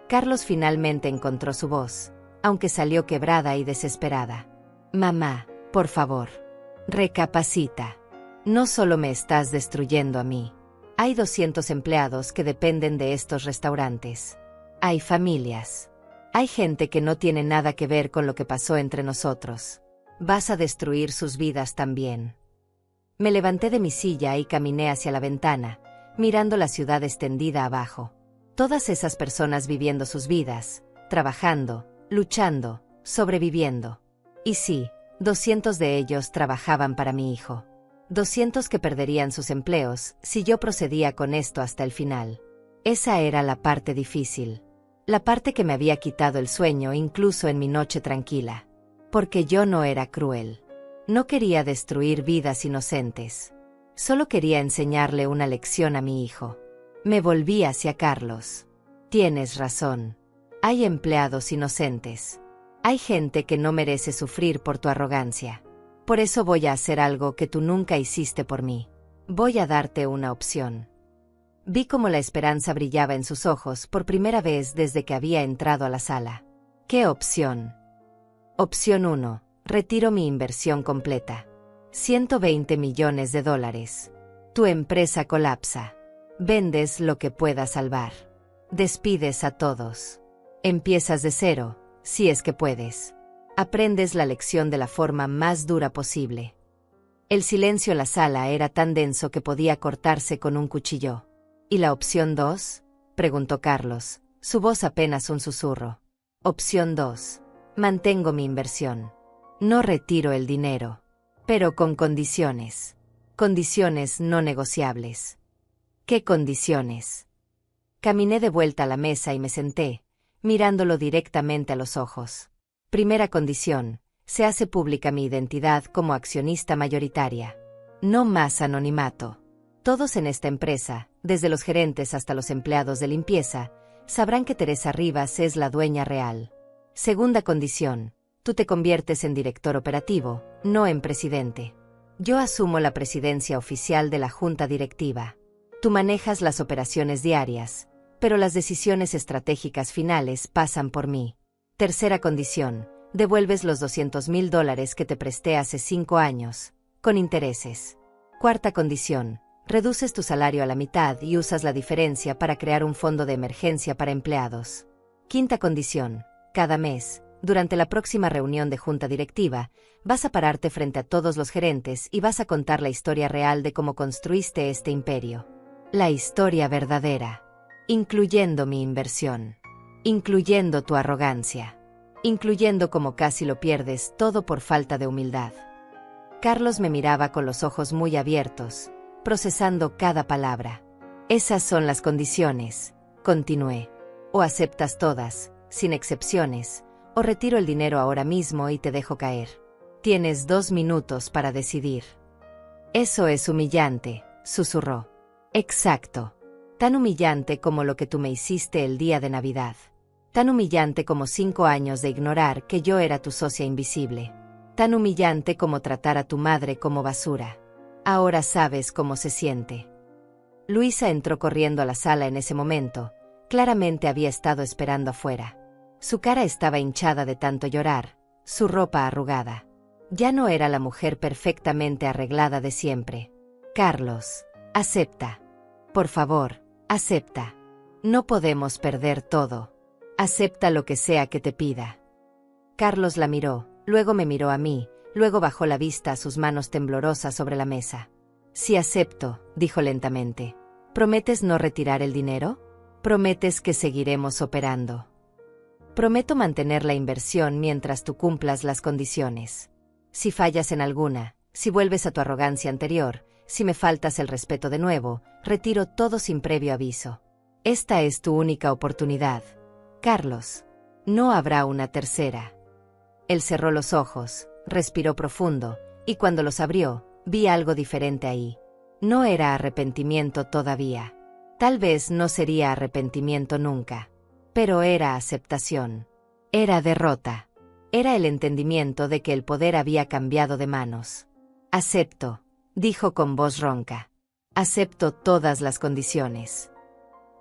Carlos finalmente encontró su voz, aunque salió quebrada y desesperada. Mamá, por favor, recapacita. No solo me estás destruyendo a mí. Hay 200 empleados que dependen de estos restaurantes. Hay familias. Hay gente que no tiene nada que ver con lo que pasó entre nosotros. Vas a destruir sus vidas también. Me levanté de mi silla y caminé hacia la ventana, mirando la ciudad extendida abajo. Todas esas personas viviendo sus vidas, trabajando, luchando, sobreviviendo. Y sí, 200 de ellos trabajaban para mi hijo. 200 que perderían sus empleos si yo procedía con esto hasta el final. Esa era la parte difícil. La parte que me había quitado el sueño incluso en mi noche tranquila. Porque yo no era cruel. No quería destruir vidas inocentes. Solo quería enseñarle una lección a mi hijo. Me volví hacia Carlos. Tienes razón. Hay empleados inocentes. Hay gente que no merece sufrir por tu arrogancia. Por eso voy a hacer algo que tú nunca hiciste por mí. Voy a darte una opción. Vi cómo la esperanza brillaba en sus ojos por primera vez desde que había entrado a la sala. ¿Qué opción? Opción 1. Retiro mi inversión completa. $120 millones. Tu empresa colapsa. Vendes lo que puedas salvar. Despides a todos. Empiezas de cero, si es que puedes. Aprendes la lección de la forma más dura posible. El silencio en la sala era tan denso que podía cortarse con un cuchillo. ¿Y la opción 2? Preguntó Carlos, su voz apenas un susurro. Opción 2. Mantengo mi inversión. No retiro el dinero. Pero con condiciones. Condiciones no negociables. ¿Qué condiciones? Caminé de vuelta a la mesa y me senté, mirándolo directamente a los ojos. Primera condición, se hace pública mi identidad como accionista mayoritaria. No más anonimato. Todos en esta empresa, desde los gerentes hasta los empleados de limpieza, sabrán que Teresa Rivas es la dueña real. Segunda condición. Tú te conviertes en director operativo, no en presidente. Yo asumo la presidencia oficial de la junta directiva. Tú manejas las operaciones diarias, pero las decisiones estratégicas finales pasan por mí. Tercera condición. Devuelves los $200,000 que te presté hace 5 años, con intereses. Cuarta condición. Reduces tu salario a la mitad y usas la diferencia para crear un fondo de emergencia para empleados. Quinta condición. Cada mes, durante la próxima reunión de junta directiva, vas a pararte frente a todos los gerentes y vas a contar la historia real de cómo construiste este imperio. La historia verdadera. Incluyendo mi inversión. Incluyendo tu arrogancia. Incluyendo cómo casi lo pierdes todo por falta de humildad. Carlos me miraba con los ojos muy abiertos, procesando cada palabra. Esas son las condiciones, continué. O aceptas todas, sin excepciones, o retiro el dinero ahora mismo y te dejo caer. Tienes 2 minutos para decidir. Eso es humillante, susurró. Exacto. Tan humillante como lo que tú me hiciste el día de Navidad. Tan humillante como 5 años de ignorar que yo era tu socia invisible. Tan humillante como tratar a tu madre como basura. Ahora sabes cómo se siente. Luisa entró corriendo a la sala en ese momento. Claramente había estado esperando afuera. Su cara estaba hinchada de tanto llorar, su ropa arrugada. Ya no era la mujer perfectamente arreglada de siempre. Carlos, acepta. Por favor, acepta. No podemos perder todo. Acepta lo que sea que te pida. Carlos la miró, luego me miró a mí, luego bajó la vista a sus manos temblorosas sobre la mesa. Sí acepto, dijo lentamente. ¿Prometes no retirar el dinero? ¿Prometes que seguiremos operando? Prometo mantener la inversión mientras tú cumplas las condiciones. Si fallas en alguna, si vuelves a tu arrogancia anterior, si me faltas el respeto de nuevo, retiro todo sin previo aviso. Esta es tu única oportunidad. Carlos, no habrá una tercera. Él cerró los ojos, respiró profundo, y cuando los abrió, vi algo diferente ahí. No era arrepentimiento todavía. Tal vez no sería arrepentimiento nunca. Pero era aceptación. Era derrota. Era el entendimiento de que el poder había cambiado de manos. Acepto, dijo con voz ronca. Acepto todas las condiciones.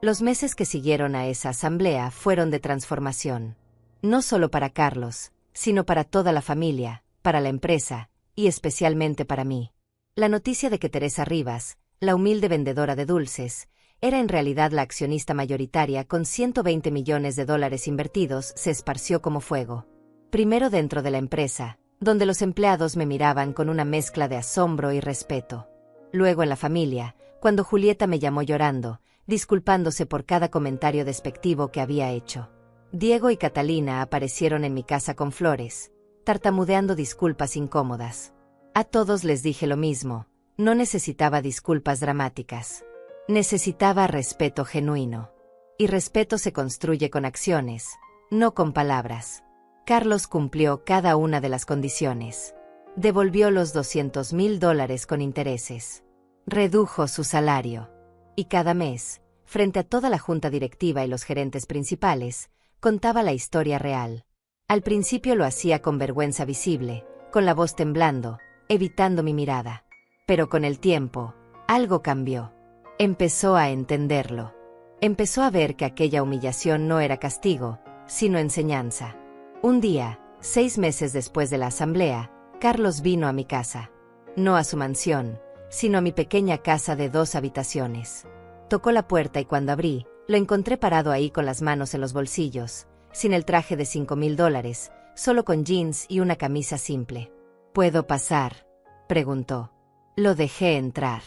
Los meses que siguieron a esa asamblea fueron de transformación. No solo para Carlos, sino para toda la familia, para la empresa, y especialmente para mí. La noticia de que Teresa Rivas, la humilde vendedora de dulces, era en realidad la accionista mayoritaria con $120 millones invertidos se esparció como fuego. Primero dentro de la empresa, donde los empleados me miraban con una mezcla de asombro y respeto. Luego en la familia, cuando Julieta me llamó llorando, disculpándose por cada comentario despectivo que había hecho. Diego y Catalina aparecieron en mi casa con flores, tartamudeando disculpas incómodas. A todos les dije lo mismo, no necesitaba disculpas dramáticas. Necesitaba respeto genuino. Y respeto se construye con acciones, no con palabras. Carlos cumplió cada una de las condiciones. Devolvió los $200,000 con intereses. Redujo su salario. Y cada mes, frente a toda la junta directiva y los gerentes principales, contaba la historia real. Al principio lo hacía con vergüenza visible, con la voz temblando, evitando mi mirada. Pero con el tiempo, algo cambió. Empezó a entenderlo. Empezó a ver que aquella humillación no era castigo, sino enseñanza. Un día, 6 meses después de la asamblea, Carlos vino a mi casa. No a su mansión, sino a mi pequeña casa de 2 habitaciones. Tocó la puerta y cuando abrí, lo encontré parado ahí con las manos en los bolsillos, sin el traje de $5,000, solo con jeans y una camisa simple. ¿Puedo pasar?, preguntó. Lo dejé entrar.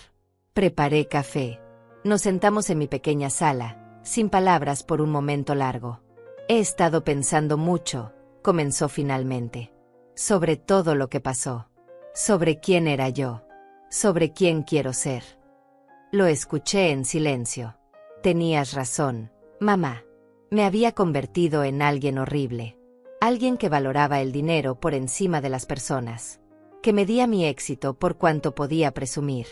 Preparé café. Nos sentamos en mi pequeña sala, sin palabras por un momento largo. He estado pensando mucho, comenzó finalmente. Sobre todo lo que pasó. Sobre quién era yo. Sobre quién quiero ser. Lo escuché en silencio. Tenías razón, mamá. Me había convertido en alguien horrible. Alguien que valoraba el dinero por encima de las personas. que medía mi éxito por cuanto podía presumir,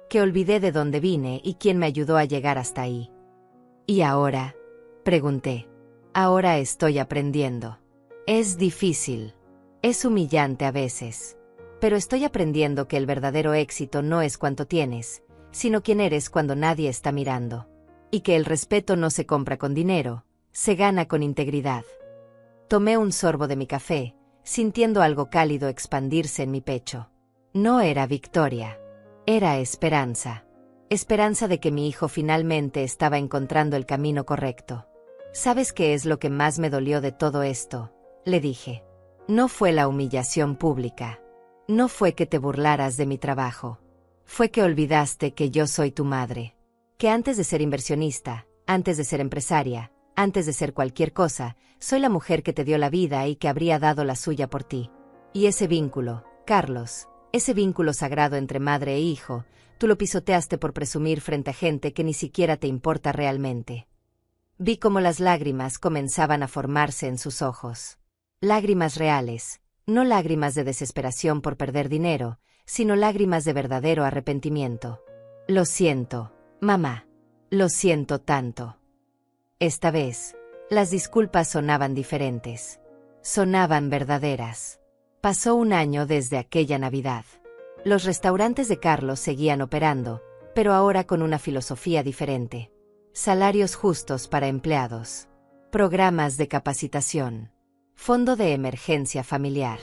que olvidé de dónde vine y quién me ayudó a llegar hasta ahí. ¿Y ahora?, pregunté. Ahora estoy aprendiendo. Es difícil. Es humillante a veces. Pero estoy aprendiendo que el verdadero éxito no es cuánto tienes, sino quién eres cuando nadie está mirando. Y que el respeto no se compra con dinero, se gana con integridad. Tomé un sorbo de mi café, sintiendo algo cálido expandirse en mi pecho. No era victoria. Era esperanza. Esperanza de que mi hijo finalmente estaba encontrando el camino correcto. ¿Sabes qué es lo que más me dolió de todo esto?, le dije. No fue la humillación pública. No fue que te burlaras de mi trabajo. Fue que olvidaste que yo soy tu madre. Que antes de ser inversionista, antes de ser empresaria, antes de ser cualquier cosa, soy la mujer que te dio la vida y que habría dado la suya por ti. Y ese vínculo, Carlos, ese vínculo sagrado entre madre e hijo, tú lo pisoteaste por presumir frente a gente que ni siquiera te importa realmente. Vi cómo las lágrimas comenzaban a formarse en sus ojos. Lágrimas reales, no lágrimas de desesperación por perder dinero, sino lágrimas de verdadero arrepentimiento. Lo siento, mamá. Lo siento tanto. Esta vez, las disculpas sonaban diferentes. Sonaban verdaderas. Pasó un año desde aquella Navidad. Los restaurantes de Carlos seguían operando, pero ahora con una filosofía diferente. Salarios justos para empleados. Programas de capacitación. Fondo de emergencia familiar.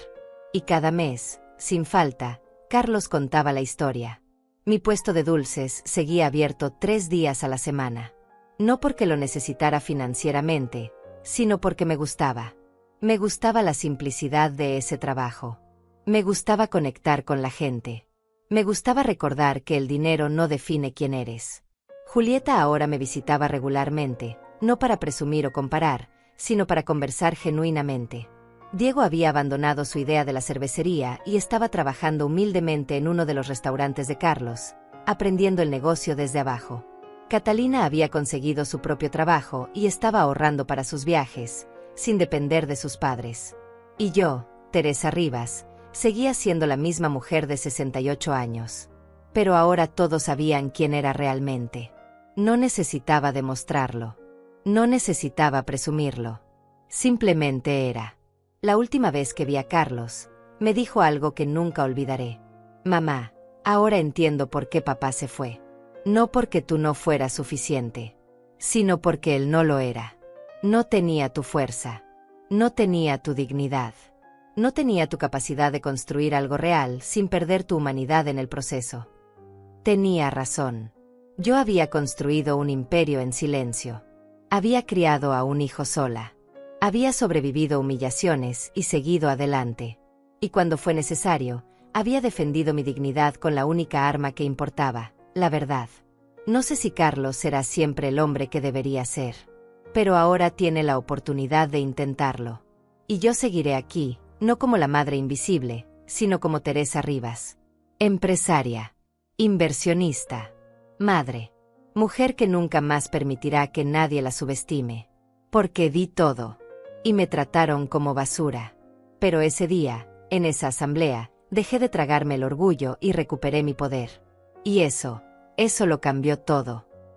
Y cada mes, sin falta, Carlos contaba la historia. Mi puesto de dulces seguía abierto 3 días a la semana. No porque lo necesitara financieramente, sino porque me gustaba. Me gustaba la simplicidad de ese trabajo. Me gustaba conectar con la gente. Me gustaba recordar que el dinero no define quién eres. Julieta ahora me visitaba regularmente, no para presumir o comparar, sino para conversar genuinamente. Diego había abandonado su idea de la cervecería y estaba trabajando humildemente en uno de los restaurantes de Carlos, aprendiendo el negocio desde abajo. Catalina había conseguido su propio trabajo y estaba ahorrando para sus viajes, sin depender de sus padres. Y yo, Teresa Rivas, seguía siendo la misma mujer de 68 años. Pero ahora todos sabían quién era realmente. No necesitaba demostrarlo. No necesitaba presumirlo. Simplemente era. La última vez que vi a Carlos, me dijo algo que nunca olvidaré. Mamá, ahora entiendo por qué papá se fue. No porque tú no fueras suficiente, sino porque él no lo era. No tenía tu fuerza. No tenía tu dignidad. No tenía tu capacidad de construir algo real sin perder tu humanidad en el proceso. Tenía razón. Yo había construido un imperio en silencio. Había criado a un hijo sola. Había sobrevivido humillaciones y seguido adelante. Y cuando fue necesario, había defendido mi dignidad con la única arma que importaba, la verdad. No sé si Carlos será siempre el hombre que debería ser. Pero ahora tiene la oportunidad de intentarlo. Y yo seguiré aquí, no como la madre invisible, sino como Teresa Rivas. Empresaria. Inversionista. Madre. Mujer que nunca más permitirá que nadie la subestime. Porque di todo. Y me trataron como basura. Pero ese día, en esa asamblea, dejé de tragarme el orgullo y recuperé mi poder. Y eso lo cambió todo.